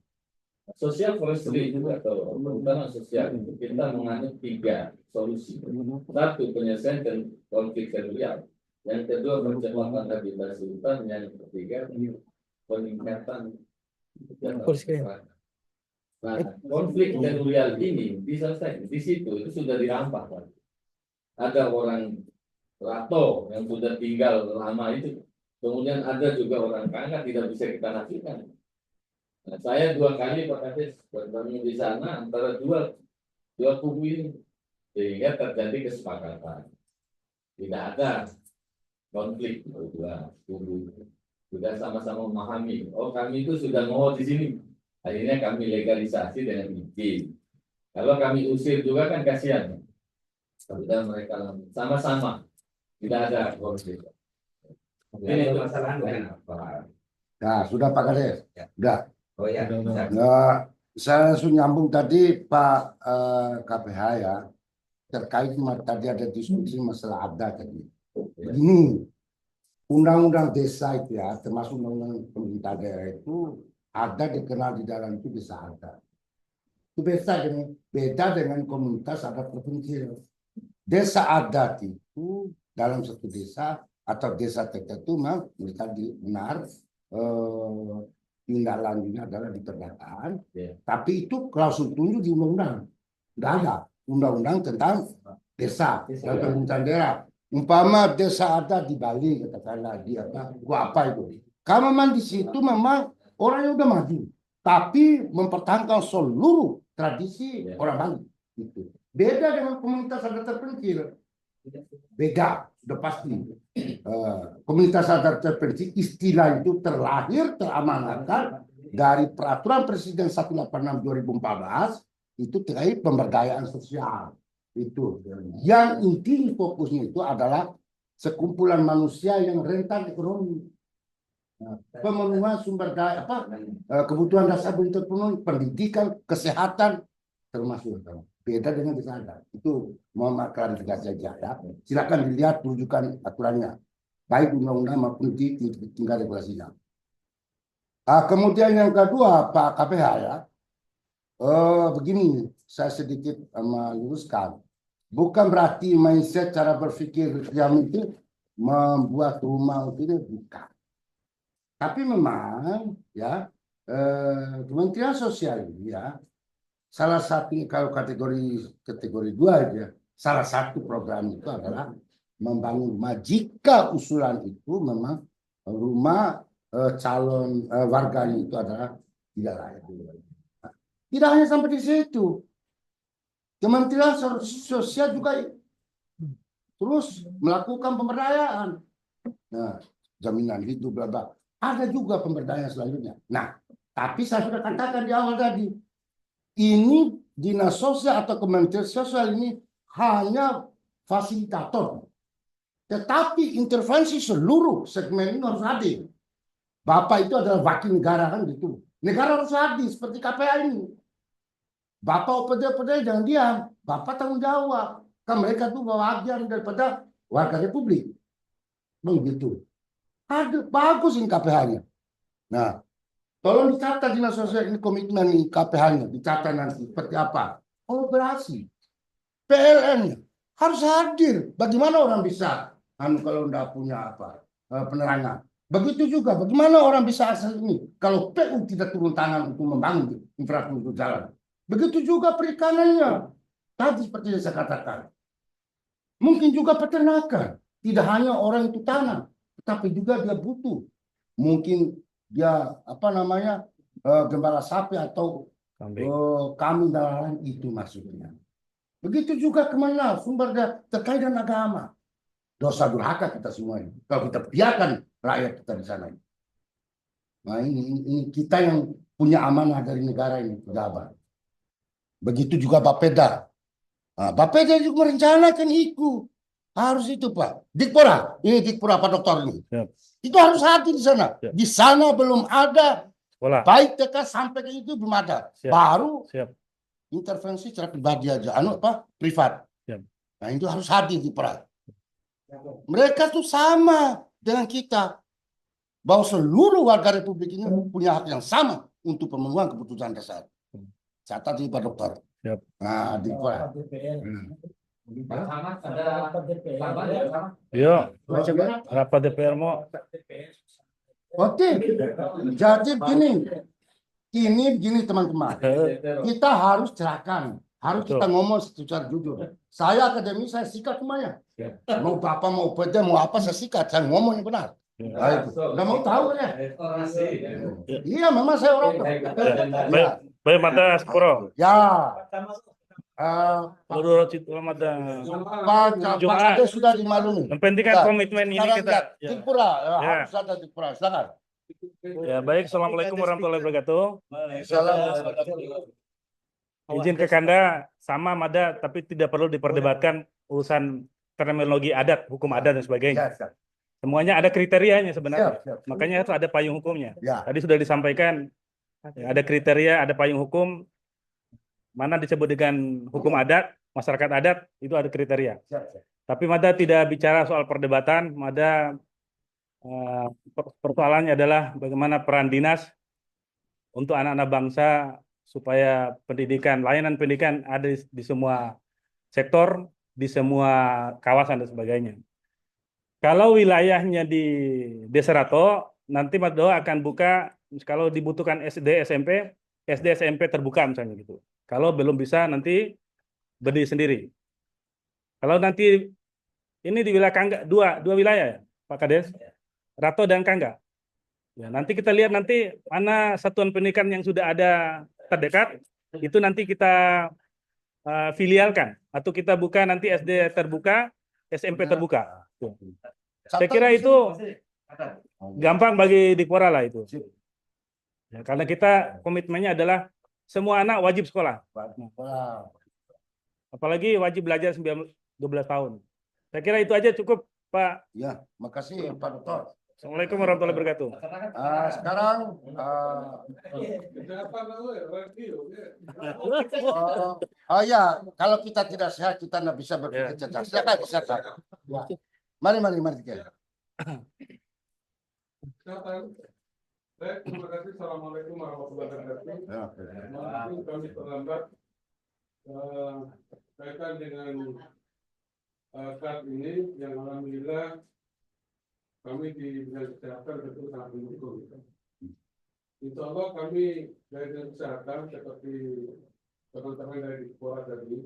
sosial forestry atau perhutanan sosial itu kita menganut 3 solusi. Satu, penyelesaian konflik teritorial. Yang kedua, percepatan habitasi hutan. Yang ketiga, peningkatan. Nah, konflik teritorial ini diselesaikan di situ itu sudah dirampas. Ada orang Rato yang sudah tinggal lama itu, kemudian ada juga orang Kangga tidak bisa kita nafikan. Nah, saya 2 kali Pak Kades bertemu di sana antara dua kubu ini sehingga terjadi kesepakatan. Tidak ada konflik dua kubu. Sudah sama-sama memahami. Oh, kami itu sudah mau di sini. Akhirnya kami legalisasi dengan izin. Kalau kami usir juga kan kasihan. Sudah mereka sama-sama tidak ada konflik. Ini masalah apa? Nah, sudah Pak Kades. Ya. Sudah. Oh ya, bisa. Nah, saya langsung nyambung tadi Pak KPH ya, terkait tadi ada diskusi masalah adat tadi. Begini, undang-undang desa itu ya, termasuk undang-undang pemerintah daerah itu ada dikenal di dalam itu desa adat. Itu beda dengan komunitas adat terpencil. Desa adat itu dalam satu desa atau desa tertentu memang mereka benar tindak lanjutnya adalah ditegakkan, tapi itu klausul tunjuk di undang-undang. Tidak ada undang-undang tentang desa dan pemerintahan daerah. Umpama desa ada di Bali, katakanlah di apa itu. Kalau memang di situ memang orang yang udah maju, tapi mempertahankan seluruh tradisi orang Bali. Itu beda dengan komunitas adat terpencil. Beda, sudah pasti. Komunitas adat terpencil istilah itu terlahir, teramanatkan dari peraturan Presiden 186/2014 itu terkait pemberdayaan sosial. Itu yang inti fokusnya itu adalah sekumpulan manusia yang rentan ekonomi. Pemenuhan sumber daya kebutuhan dasar belum terpenuhi, pendidikan, kesehatan termasuk. Beda dengan di sana. Itu mohon klarifikasi saja ya. Silakan dilihat rujukan aturannya, baik undang-undang maupun di tingkat regulasinya. Kemudian yang kedua Pak KPH ya, begini saya sedikit meluruskan, bukan berarti mindset cara berpikir yang itu membuat rumah itu bukan. Tapi memang ya Kementerian Sosial ini ya, salah satu kalau kategori 2 ya, salah satu program itu adalah membangun rumah. Jika usulan itu memang rumah calon warganya itu adalah tidak layak. Tidak hanya sampai di situ, Kementerian Sosial juga terus melakukan pemberdayaan. Nah, jaminan hidup, bla bla. Ada juga pemberdayaan selanjutnya. Nah, tapi saya sudah katakan di awal tadi, ini Dinas Sosial atau Kementerian Sosial ini hanya fasilitator. Tetapi intervensi seluruh segmen ini harus hadir. Bapak itu adalah wakil negara kan gitu. Negara harus hadir seperti KPA ini. Bapak OPD jangan diam. Bapak tanggung jawab. Kan mereka tuh bagian daripada warga Republik. Begitu. Ada bagus ini KPH-nya. Nah, tolong dicatat Dinas Sosial ini komitmen KPH-nya, dicatat nanti seperti apa. Kolaborasi. PLN-nya harus hadir. Bagaimana orang bisa kalau tidak punya penerangan. Begitu juga bagaimana orang bisa akses ini kalau PU tidak turun tangan untuk membangun infrastruktur jalan. Begitu juga perikanannya. Tadi seperti yang saya katakan. Mungkin juga peternakan. Tidak hanya orang itu tanam, tapi juga dia butuh. Mungkin dia gembala sapi atau kambing dan lain itu maksudnya. Begitu juga kemana sumber daya terkait dengan agama. Dosa durhaka kita semua ini. Kalau kita biarkan rakyat kita di sana. Nah ini kita yang punya amanah dari negara ini, pejabat. Begitu juga Bapeda. Nah, Bapeda juga merencanakan itu. Harus itu Pak. Dikpora. Ini Dikpora Pak Dokter ini. Siap. Itu harus hadir di sana. Siap. Di sana belum ada. Baik TK sampai ke itu belum ada. Siap. Baru intervensi secara pribadi aja. Privat. Siap. Nah itu harus hadir di Dikpora. Mereka tuh sama dengan kita. Bahwa seluruh warga Republik ini punya hak yang sama untuk pemenuhan kebutuhan dasar. Catat di Pak Dokter. Siap. Nah, di Dikpora. Yo, rapat DPR mau. Oke, jadi begini teman-teman. Kita harus cerahkan, harus kita ngomong secara jujur. Saya akademisi, saya sikat semuanya. Mau Bapak mau PD mau apa saya sikat, saya ngomong yang benar. Nggak mau tahu ya? Iya, memang saya orang. Baik, Mata Sepuro. Ya. Pak Kades sudah dimaklumi. Yang penting kan komitmen ini kita. Dikpora, harus ada Dikpora. Silakan. Ya baik, assalamualaikum warahmatullahi wabarakatuh. Izin ke Kanda sama Mada, tapi tidak perlu diperdebatkan urusan terminologi adat, hukum adat dan sebagainya. semuanya ada kriterianya sebenarnya. Siap, siap. Makanya harus ada payung hukumnya. Ya. Tadi sudah disampaikan ya, ada kriteria, ada payung hukum, mana disebut dengan hukum adat, masyarakat adat, itu ada kriteria. Siap, siap. Tapi Mada tidak bicara soal perdebatan, Mada persoalannya adalah bagaimana peran dinas untuk anak-anak bangsa supaya pendidikan, layanan pendidikan ada di semua sektor, di semua kawasan dan sebagainya. Kalau wilayahnya di Desa Rato, nanti Mado akan buka kalau dibutuhkan SD SMP terbuka misalnya gitu. Kalau belum bisa nanti berdiri sendiri. Kalau nanti ini di wilayah Kangga, dua wilayah ya, Pak Kades, Rato dan Kangga. Ya, nanti kita lihat nanti mana satuan pendidikan yang sudah ada terdekat, itu nanti kita filialkan atau kita buka nanti SD terbuka, SMP terbuka. Tuh. Saya kira itu gampang bagi Dikpora lah itu. Ya, karena kita komitmennya adalah semua anak wajib sekolah. Apalagi wajib belajar 12 tahun. Saya kira itu aja cukup, Pak. Ya, makasih Pak Dr. Assalamualaikum warahmatullahi wabarakatuh. Sekarang ya, kalau kita tidak sehat kita tidak bisa berpikir cerdas. Silakan. Ya. Mari. Terima kasih. Assalamualaikum warahmatullahi wabarakatuh. Maaf kami terlambat kaitan dengan saat ini yang alhamdulillah kami di bidang kesehatan tentu sangat mendukung. Insya Allah kami dari bidang kesehatan seperti teman-teman dari Dikpora tadi,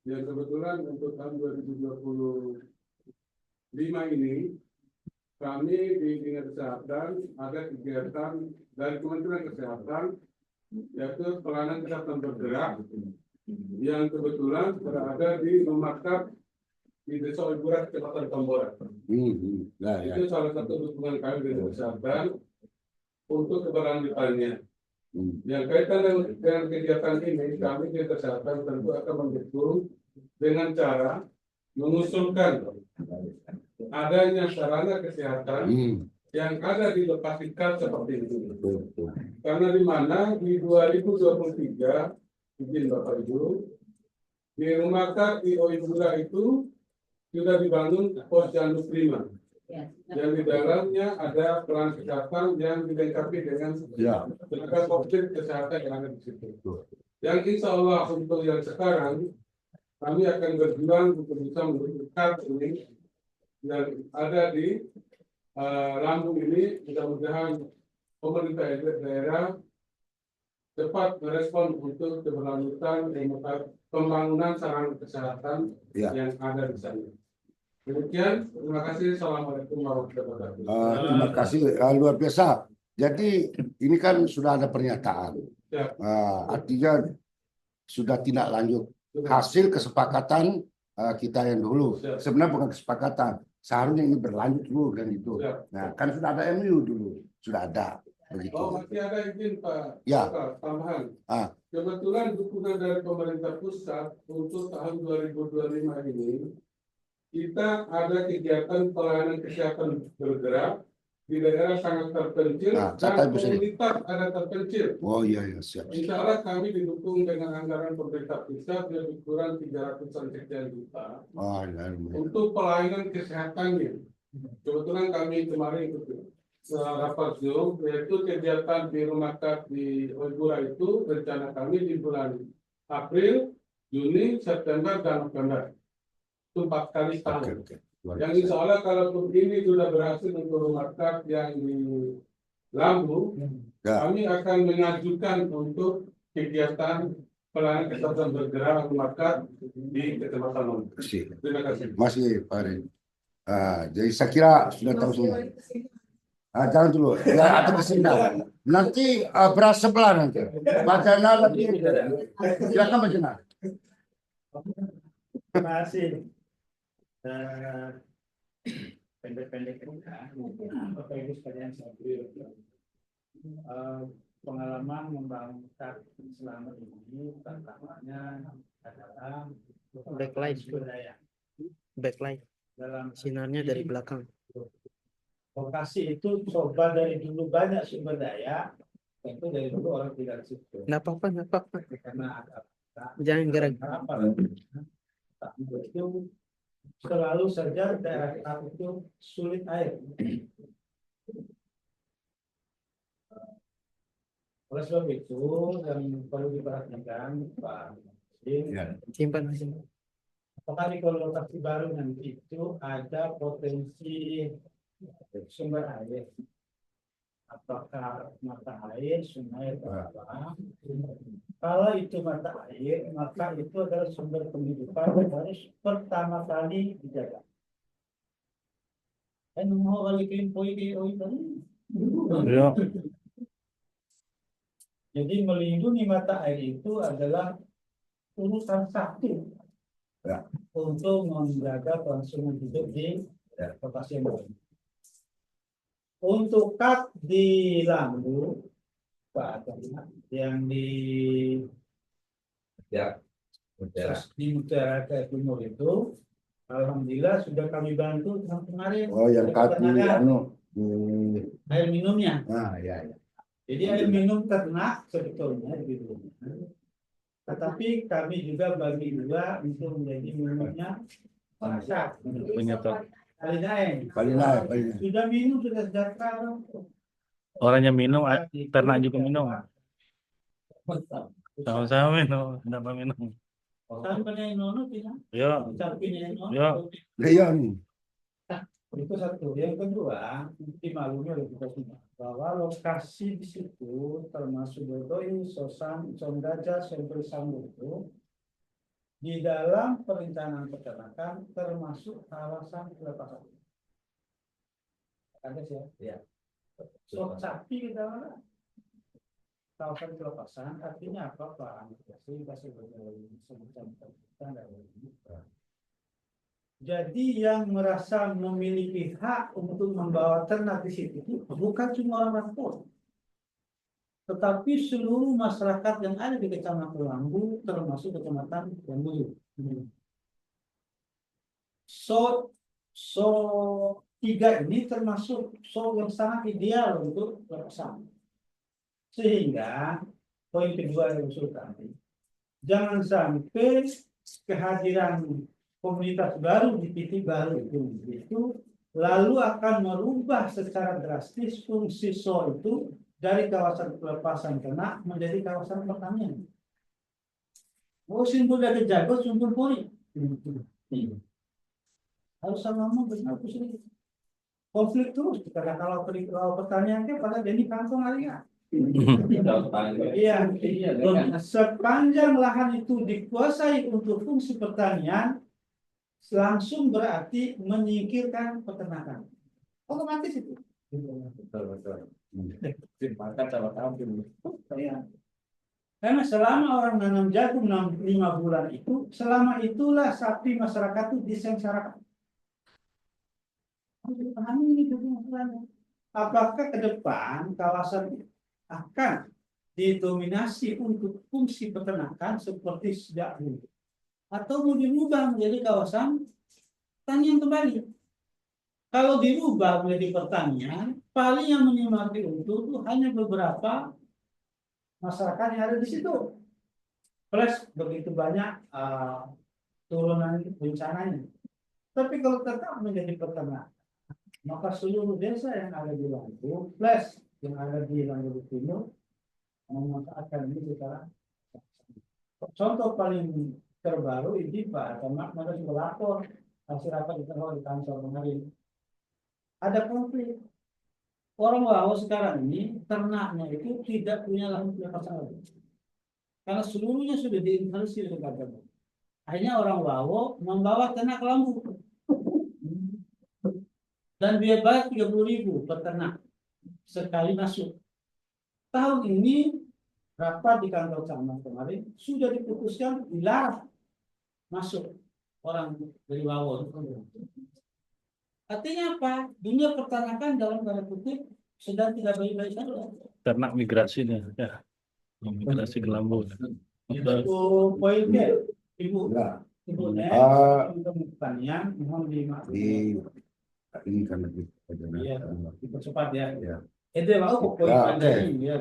yang kebetulan untuk tahun 2025 ini kami di bidang kesehatan ada kegiatan dari Kementerian Kesehatan yaitu pelayanan kesehatan bergerak yang kebetulan berada di Memakap di Desa Oibura, Kecamatan Tambora. Itu salah satu dukungan kami dengan kesehatan untuk keberlanjutannya. Yang kaitan dengan kegiatan ini, kami di kesehatan tentu akan mendukung dengan cara mengusulkan adanya sarana kesehatan yang ada di lokasi seperti ini. Karena di mana di 2023, izin Bapak Ibu, di rumah di Oibura itu sudah dibangun posyandu prima, yang di dalamnya ada peran kesehatan yang dilengkapi dengan tenaga covid kesehatan yang ada di situ. Yang insya Allah untuk yang sekarang kami akan berjuang untuk bisa mendukung ini yang ada di Lambung ini. Mudah-mudahan pemerintah daerah cepat merespon untuk keberlanjutan pembangunan sarana kesehatan yang ada di sana. Demikian, terima kasih. Assalamualaikum warahmatullahi wabarakatuh. Terima kasih, luar biasa. Jadi ini kan sudah ada pernyataan, artinya sudah tindak lanjut hasil kesepakatan kita yang dulu. Sebenarnya bukan kesepakatan, seharusnya ini berlanjut dulu dan itu. Nah, kan sudah ada MU dulu, sudah ada. Begitu. Masih ada izin Pak. Ya. Tambahan. Kebetulan dukungan dari pemerintah pusat untuk tahun 2025 ini, kita ada kegiatan pelayanan kesehatan bergerak di daerah sangat terpencil dan komunitas ada terpencil. Oh iya, siap. Insya Allah kami didukung dengan anggaran pemerintah pusat lebih kurang 300-an sekian juta untuk pelayanan kesehatannya. Kebetulan kami kemarin ikut rapat Zoom, yaitu kegiatan di rumah di Oibura itu rencana kami di bulan April, Juni, September, dan November. Itu 4 kali setahun. Yang insya Allah kalau ini sudah berhasil untuk rumah yang di Lambung, kami akan mengajukan untuk kegiatan pelayanan kesehatan bergerak rumah di Kecamatan Lambung. Terima kasih. Masih Pak Rin. Jadi saya kira sudah tahu semua. Jangan dulu, ya atau kesini. Nanti beras sebelah nanti. Bacana lebih. Silakan bacana. Terima kasih. Pendek-pendek Bapak Ibu sekalian pengalaman membangun selama ini tantangannya adalah backlight. dalam Sinarnya dari belakang. lokasi itu coba dari dulu banyak sumber daya, tentu dari dulu orang tidak ke situ Nggak apa-apa, nggak apa-apa. karena ada Jangan gerak. apa itu selalu saja daerah kita itu sulit air. Oleh sebab itu yang perlu diperhatikan Pak Simpan di sini. apakah di lokasi baru nanti itu ada potensi sumber air, apakah mata air, sungai atau apa? Kalau itu mata air, maka itu adalah sumber penghidupan yang harus pertama kali dijaga. Dan mau balikin poin tadi. Ya. Jadi melindungi mata air itu adalah urusan satu untuk menjaga kelangsungan hidup di lokasi yang baru. Untuk kat di Lambu, Pak yang di Mutiara Timur itu, alhamdulillah sudah kami bantu kemarin. Oh, yang kaki air minumnya. Nah, ya. Jadi air minum ternak sebetulnya gitu. Tetapi kami juga bagi dua untuk menjadi minumnya masak. Paling naik. Sudah minum sudah sejahtera. Orangnya minum, ternak juga minum. Sama-sama minum, dapat minum. Sampai nono tidak. Ya, Sampingnya nono. ya. Iya nih. Itu satu. Yang kedua, di malunya lebih penting bahwa lokasi di situ termasuk Dodoi, Sosan, Sondaja, Sempri Sambu itu di dalam perencanaan peternakan termasuk kawasan pelepasan. Ada sih ya. So, sapi kita mana? Kawasan pelepasan artinya apa Pak? Kasih semacam jadi yang merasa memiliki hak untuk membawa ternak di situ bukan cuma orang Lampung, tetapi seluruh masyarakat yang ada di Kecamatan Lambu, termasuk Kecamatan Lambu. Tiga ini termasuk yang sangat ideal untuk bersama. Sehingga poin kedua yang usul kami, jangan sampai kehadiran komunitas baru di titik baru itu lalu akan merubah secara drastis fungsi itu dari kawasan pelepasan ternak menjadi kawasan pertanian. Oh, simbol dari jago, simbol pori. Harus sama benar sih. Konflik terus karena kalau pertaniannya pada jadi kantong area. Iya, sepanjang lahan itu dikuasai untuk fungsi pertanian, langsung berarti menyingkirkan peternakan. Otomatis itu. Betul. Karena selama orang nanam jagung 5 bulan itu, selama itulah sapi masyarakat itu disengsarakan. Apakah ke depan kawasan akan didominasi untuk fungsi peternakan seperti sejak dulu? Atau mau dirubah menjadi kawasan pertanian kembali? Kalau dirubah menjadi pertanian, paling yang menikmati untung itu hanya beberapa masyarakat yang ada di situ. Plus begitu banyak turunan bencananya. Tapi kalau tetap menjadi peternak, maka seluruh desa yang ada di Lambu plus yang ada di Lambu Timur memanfaatkan ini secara. Contoh paling terbaru ini Pak Camat harus melapor hasil rapat di kantor kemarin. Ada konflik. Orang Wawo sekarang ini ternaknya itu tidak punya lahan pelepasan lagi. Karena seluruhnya sudah diinvestasi oleh Bapak. Akhirnya orang Wawo membawa ternak ke Lambu. Dan biaya bayar 30.000 per ternak sekali masuk. Tahun ini rapat di kantor camat kemarin sudah diputuskan dilarang masuk orang dari Wawo. Artinya apa? Dunia peternakan dalam tanda kutip sedang tidak baik-baik saja. Ternak migrasi nih, ya. Migrasi ke Lambu. Itu poinnya, Ibu. Ya. Pertanian mohon dimaklumi. Ini kan lebih Iya, dipercepat ya. Ya. Itu yang aku poin Ya, Anda oke. ini ya.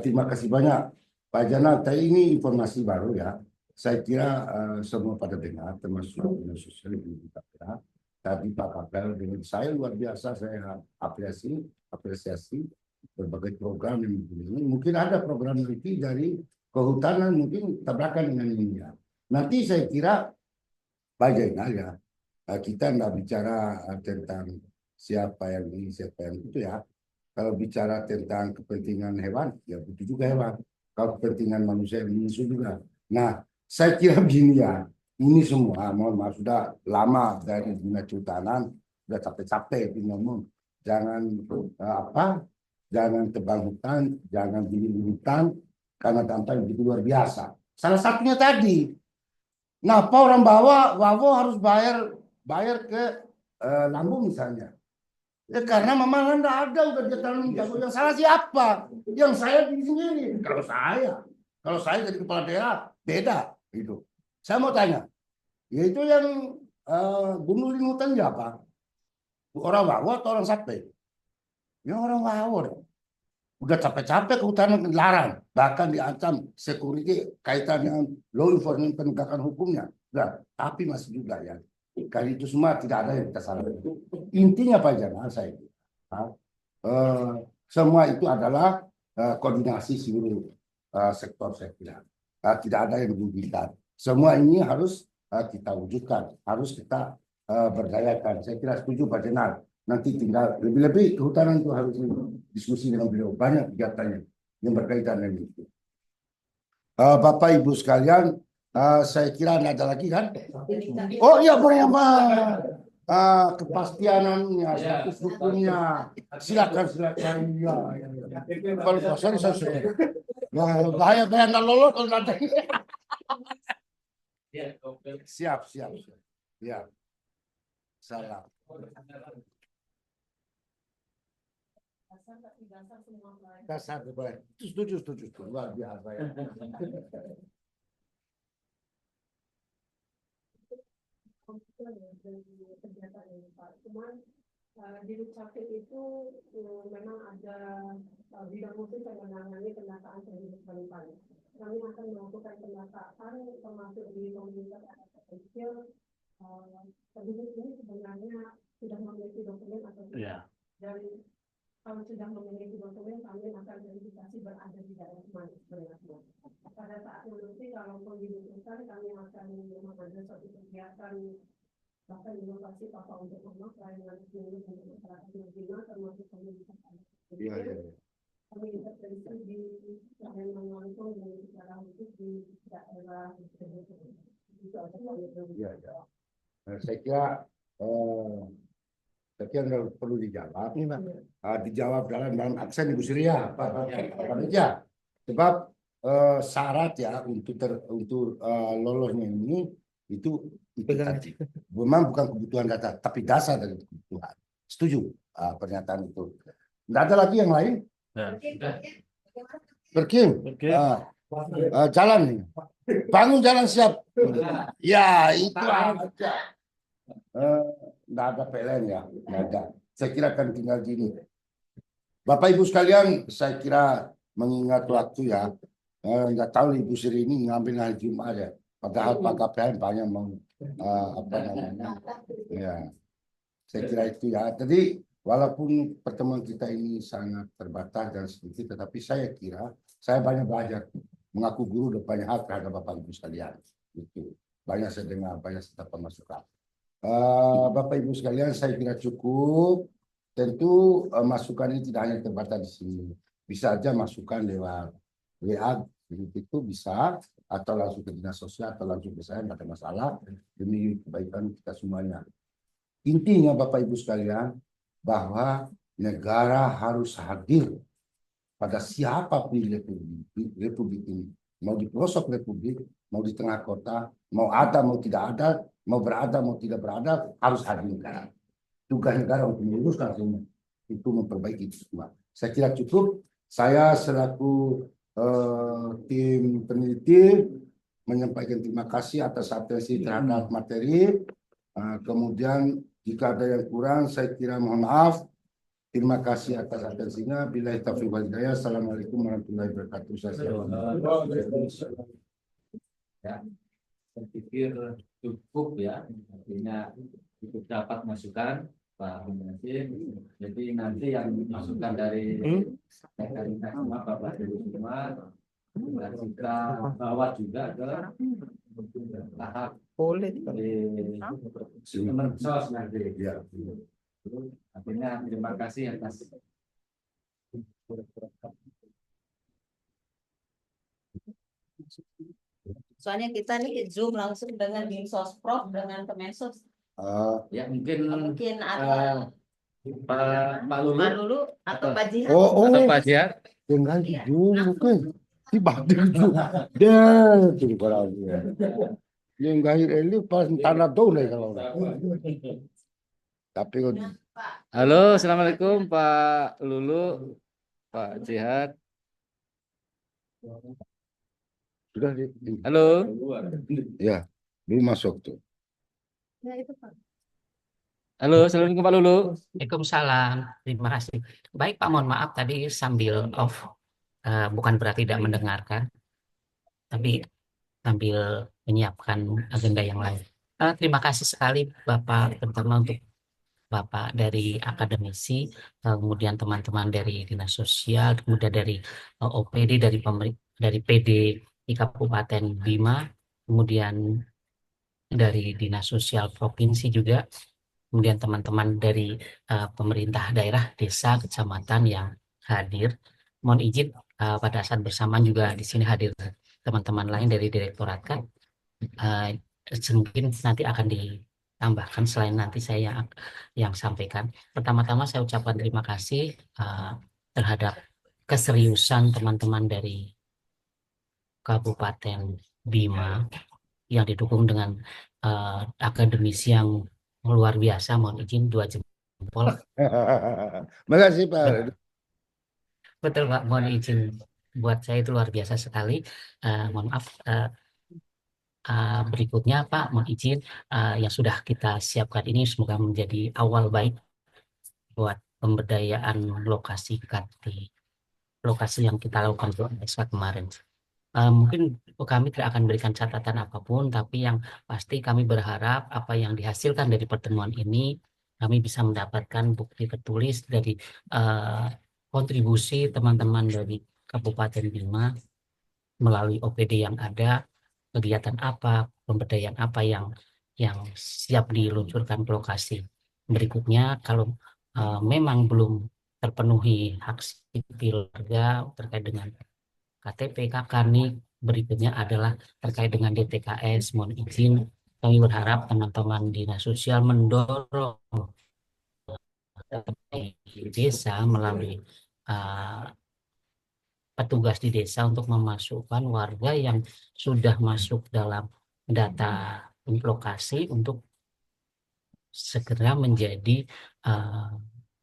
Terima kasih banyak Pak Jana. Tadi ini informasi baru ya. Saya kira semua pada dengar, termasuk dinas sosial ibu KPA. Tadi Pak Kapel dengan saya luar biasa, saya apresiasi berbagai program yang begini. Mungkin ada program lebih dari kehutanan, mungkin tabrakan dengan ini ya. Nanti saya kira Pak Jana ya, kita nggak bicara tentang siapa yang ini, siapa yang itu ya. Kalau bicara tentang kepentingan hewan, ya butuh juga hewan. Kalau kepentingan manusia juga. Nah, saya kira begini ya, ini semua, mohon maaf, sudah lama dari dinas kehutanan, sudah capek-capek ngomong. Jangan jangan tebang hutan, jangan bikin hutan, karena dampak begitu luar biasa. Salah satunya tadi, nah, orang bawa harus bayar ke Lambung misalnya. Ya karena memang Anda ada udah dia tanam jago. Yang salah siapa? Yang saya di sini. Kalau saya jadi kepala daerah beda itu. Saya mau tanya, yaitu yang bunuh di hutan siapa? Orang Wawo atau orang Sape? Ya orang Wawo. Udah capek-capek ke hutan larang, bahkan diancam security kaitan dengan law enforcement penegakan hukumnya. Nah, tapi masih juga ya. Kali itu semua tidak ada yang kita salahkan. Intinya Pak Jana, saya semua itu adalah koordinasi seluruh sektor saya kira. Tidak ada yang dirugikan. Semua ini harus kita wujudkan, harus kita berdayakan. Saya kira setuju Pak Jana. Nanti tinggal lebih-lebih kehutanan itu harus diskusi dengan beliau. Banyak kegiatannya yang berkaitan dengan itu. Bapak Ibu sekalian, saya kira ada lagi kan? Oh iya boleh Pak. Kepastiannya, status hukumnya. Silakan. Ya. Kalau sorry saya sudah. Bahaya nggak lolos kalau nanti. Siap. Ya. Salah. Dasar baik. Setuju. Luar biasa ya. Kegiatan ini Pak. Cuman di Dukcapil itu memang ada bidang khusus yang menangani pendataan penduduk rentan. Kami akan melakukan pendataan termasuk di komunitas adat kecil. Penduduk ini sebenarnya sudah memiliki dokumen atau tidak. Dan kalau sudah memiliki dokumen, kami akan verifikasi berada di daerah mana sebenarnya. Pada saat nanti kalaupun dibutuhkan, kami akan mengadakan suatu kegiatan bahkan inovasi apa untuk anak layanan penduduk untuk masyarakat Filipina termasuk komunitas adat. Kami intervensi di layanan langsung dan secara khusus di daerah tersebut. Saya kira perlu dijawab. Dijawab dalam aksen Ibu Surya, Pak Meja. Sebab syarat ya untuk lolosnya ini itu tadi. Memang bukan kebutuhan dasar, tapi dasar dari kebutuhan. Setuju pernyataan itu. Tidak ada lagi yang lain? Berkim. Jalan nih. Bangun jalan siap. Ya itu aja. Tidak ada PLN ya, tidak ada. Saya kira akan tinggal gini. Bapak Ibu sekalian, saya kira mengingat waktu ya, nggak tahu Ibu Sri ini ngambil hari Jumat ya. Padahal Pak KPN banyak mau ya. Saya kira itu ya. Jadi walaupun pertemuan kita ini sangat terbatas dan sedikit, tetapi saya kira saya banyak belajar. Mengaku guru dan banyak hal terhadap Bapak Ibu sekalian. Itu banyak saya dengar, banyak saya dapat masukan. Bapak Ibu sekalian, saya kira cukup. Tentu masukan ini tidak hanya terbatas di sini. Bisa aja masukan lewat WA itu bisa, atau langsung ke dinas sosial atau langsung ke saya, tidak ada masalah demi kebaikan kita semuanya. Intinya Bapak Ibu sekalian bahwa negara harus hadir pada siapapun di Republik ini, mau di pelosok Republik, mau di tengah kota, mau ada mau tidak ada, mau berada mau tidak berada, harus hadir negara. Tugas negara untuk meluruskan semua itu, memperbaiki itu semua. Saya kira cukup. Saya selaku tim peneliti menyampaikan terima kasih atas atensi terhadap materi. Kemudian jika ada yang kurang, saya kira mohon maaf. Terima kasih atas atensinya. Billahi taufiq wal hidayah. Assalamualaikum warahmatullahi wabarakatuh. Ya, saya pikir cukup ya, artinya cukup dapat masukan Pak Yasin. Jadi nanti yang masukan dari semua Bapak dari semua kita bawa juga ke tahap Kemensos nanti. Ya. Artinya terima kasih atas Soalnya kita nih Zoom langsung dengan Dinsosprov dengan Kemensos. ya mungkin Ada Pak Lulu Pak Lulu atau Pak Jihad. atau Pak Jihad. Dengan Zoom kan. Dibanding Zoom. Dan itu kalau yang gahir ini pas tanah tuh nih kalau. Tapi Halo, assalamualaikum Pak Lulu, Pak Jihad. sudah Halo. ya, belum masuk tuh. Ya itu Pak. Halo, assalamualaikum Pak Lulu. Waalaikumsalam. Terima kasih. Baik Pak, mohon maaf tadi sambil off, bukan berarti tidak mendengarkan, tapi sambil menyiapkan agenda yang lain. Terima kasih sekali Bapak, terutama untuk Bapak dari akademisi, kemudian teman-teman dari Dinas Sosial, kemudian dari OPD, dari PD di Kabupaten Bima, kemudian dari Dinas Sosial Provinsi juga, kemudian teman-teman dari pemerintah daerah, desa, kecamatan yang hadir. Mohon izin pada saat bersamaan juga di sini hadir teman-teman lain dari Direktorat kan. Mungkin nanti akan ditambahkan selain nanti saya yang sampaikan. Pertama-tama saya ucapkan terima kasih terhadap keseriusan teman-teman dari Kabupaten Bima yang didukung dengan akademisi yang luar biasa. Mohon izin 2 jempol. Makasih Pak. Betul Pak, mohon izin, buat saya itu luar biasa sekali. Mohon maaf. Berikutnya Pak, mohon izin yang sudah kita siapkan ini semoga menjadi awal baik buat pemberdayaan lokasi lokasi yang kita lakukan di SK kemarin. Mungkin kami tidak akan berikan catatan apapun, tapi yang pasti kami berharap apa yang dihasilkan dari pertemuan ini kami bisa mendapatkan bukti tertulis dari kontribusi teman-teman dari Kabupaten Bima melalui OPD yang ada, kegiatan apa, pemberdayaan apa yang siap diluncurkan ke lokasi. Berikutnya, kalau memang belum terpenuhi hak sipil warga terkait dengan KTP, KK, NIK, berikutnya adalah terkait dengan DTKS. Mohon izin, kami berharap teman-teman Dinas Sosial mendorong di desa melalui petugas di desa untuk memasukkan warga yang sudah masuk dalam data lokasi untuk segera menjadi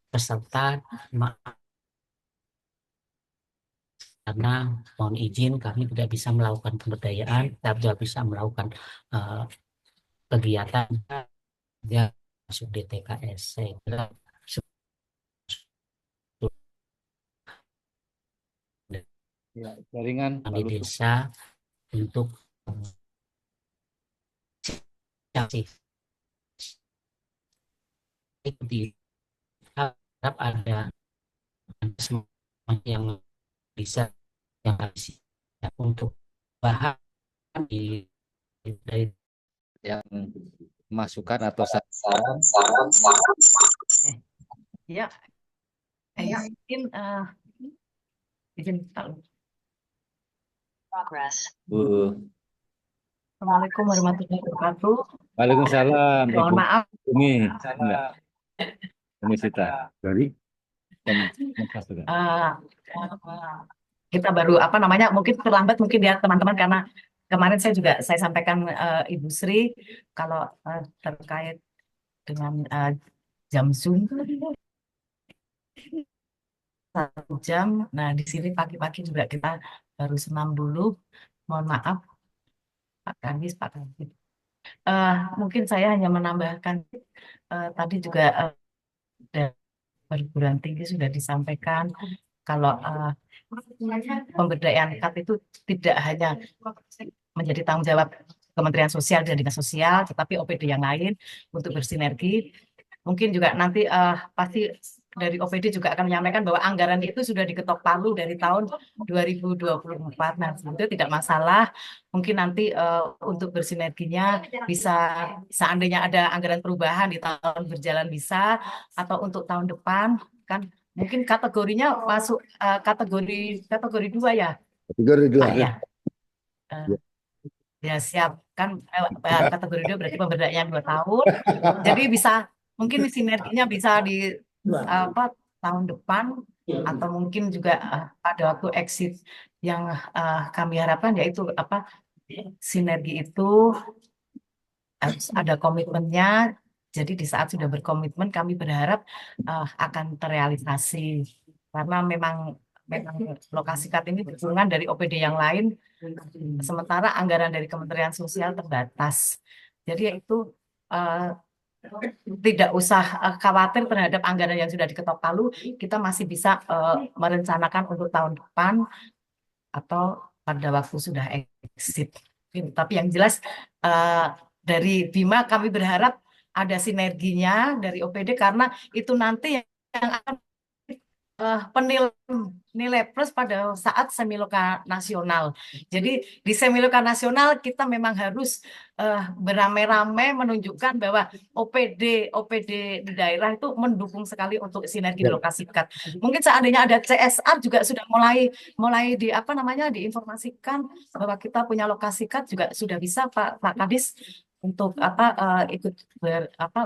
peserta, karena mohon izin kami tidak bisa melakukan pemberdayaan, tidak bisa melakukan kegiatan yang masuk DTKS. Saya kira Jaringan di desa untuk harap ada yang bisa yang untuk bahan dari yang masukan atau saran. Ya, mungkin izin Pak. Assalamualaikum warahmatullahi wabarakatuh. Waalaikumsalam. Mohon maaf. Umi Sita. Dari Kita baru mungkin terlambat mungkin ya teman-teman, karena kemarin saya sampaikan Ibu Sri kalau terkait dengan jam Zoom 1 jam. Nah di sini pagi-pagi juga kita baru senam dulu. Mohon maaf Pak Kadis, Pak Kadis. Mungkin saya hanya menambahkan tadi juga dari perguruan tinggi sudah disampaikan kalau pemberdayaan KAT itu tidak hanya menjadi tanggung jawab Kementerian Sosial dan Dinas Sosial, tetapi OPD yang lain untuk bersinergi. Mungkin juga nanti pasti dari OPD juga akan menyampaikan bahwa anggaran itu sudah diketok palu dari tahun 2024. Nah, sebetulnya tidak masalah. Mungkin nanti untuk bersinerginya bisa seandainya ada anggaran perubahan di tahun berjalan bisa, atau untuk tahun depan kan mungkin kategorinya masuk kategori 2 ya, Kategori 2. Pak ya. Ya siap kan kategori 2 berarti pemberdayaan 2 tahun. Jadi bisa mungkin sinerginya bisa di tahun depan atau mungkin juga pada waktu exit yang kami harapkan yaitu sinergi itu harus ada komitmennya. Jadi di saat sudah berkomitmen kami berharap akan terrealisasi karena memang lokasi KAT ini dukungan dari OPD yang lain, sementara anggaran dari Kementerian Sosial terbatas. Jadi itu tidak usah khawatir terhadap anggaran yang sudah diketok palu, kita masih bisa merencanakan untuk tahun depan atau pada waktu sudah exit. Tapi yang jelas dari Bima kami berharap ada sinerginya dari OPD karena itu nanti yang akan nilai plus pada saat Semiloka nasional. Jadi di Semiloka nasional kita memang harus beramai-ramai menunjukkan bahwa OPD di daerah itu mendukung sekali untuk sinergi di lokasi KAT. Mungkin seandainya ada CSR juga sudah mulai diinformasikan bahwa kita punya lokasi KAT juga sudah bisa Pak Kadis untuk ikut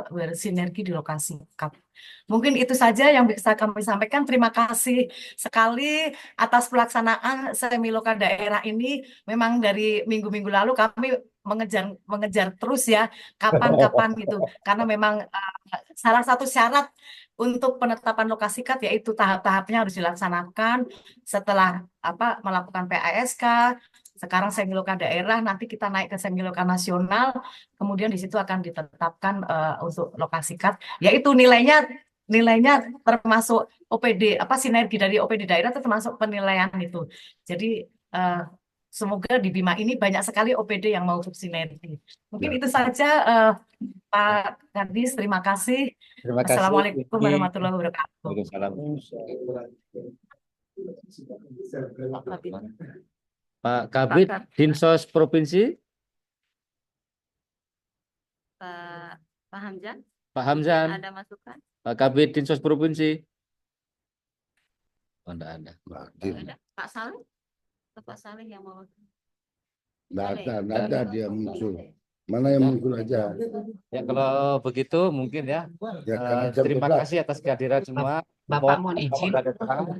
bersinergi di lokasi KAT. Mungkin itu saja yang bisa kami sampaikan. Terima kasih sekali atas pelaksanaan Semiloka daerah ini. Memang dari minggu-minggu lalu kami mengejar terus ya kapan gitu. Karena memang salah satu syarat untuk penetapan lokasi KAT yaitu tahap-tahapnya harus dilaksanakan setelah melakukan PASK. Sekarang Semiloka daerah, nanti kita naik ke Semiloka nasional, kemudian di situ akan ditetapkan untuk lokasi KAT, yaitu nilainya termasuk OPD, sinergi dari OPD daerah itu termasuk penilaian itu. Jadi semoga di Bima ini banyak sekali OPD yang mau bersinergi. Mungkin itu saja Pak Kadis, terima kasih. Terima kasih. Assalamualaikum warahmatullahi wabarakatuh. Waalaikumsalam. Pak Kabid Dinsos Provinsi. Pak Hamzan. Pak Hamzan. Ada masukan? Pak Kabid Dinsos Provinsi. Oh, enggak ada. Pak Saleh? Pak Saleh yang mau. Enggak ada dia muncul. Mana yang muncul aja. Ya kalau begitu mungkin ya. Terima kasih atas kehadiran semua. Bapak mohon izin.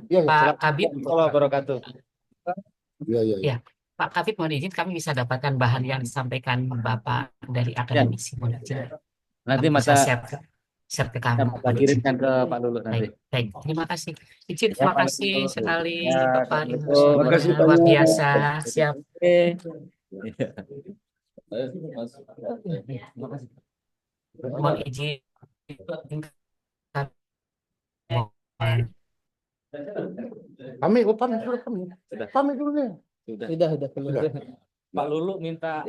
Ya, Pak Kabid. Wabarakatuh. Ya, Pak Kabid mohon izin kami bisa dapatkan bahan yang disampaikan Bapak dari akademisi. Nanti masa masa share ke kami. kita kirimkan ke Pak Lulu nanti. Baik, terima kasih. Izin, terima kasih sekali Bapak. Terima kasih luar biasa. Siap. Mohon izin. Pamit dulu nih. Sudah. Pak Lulu minta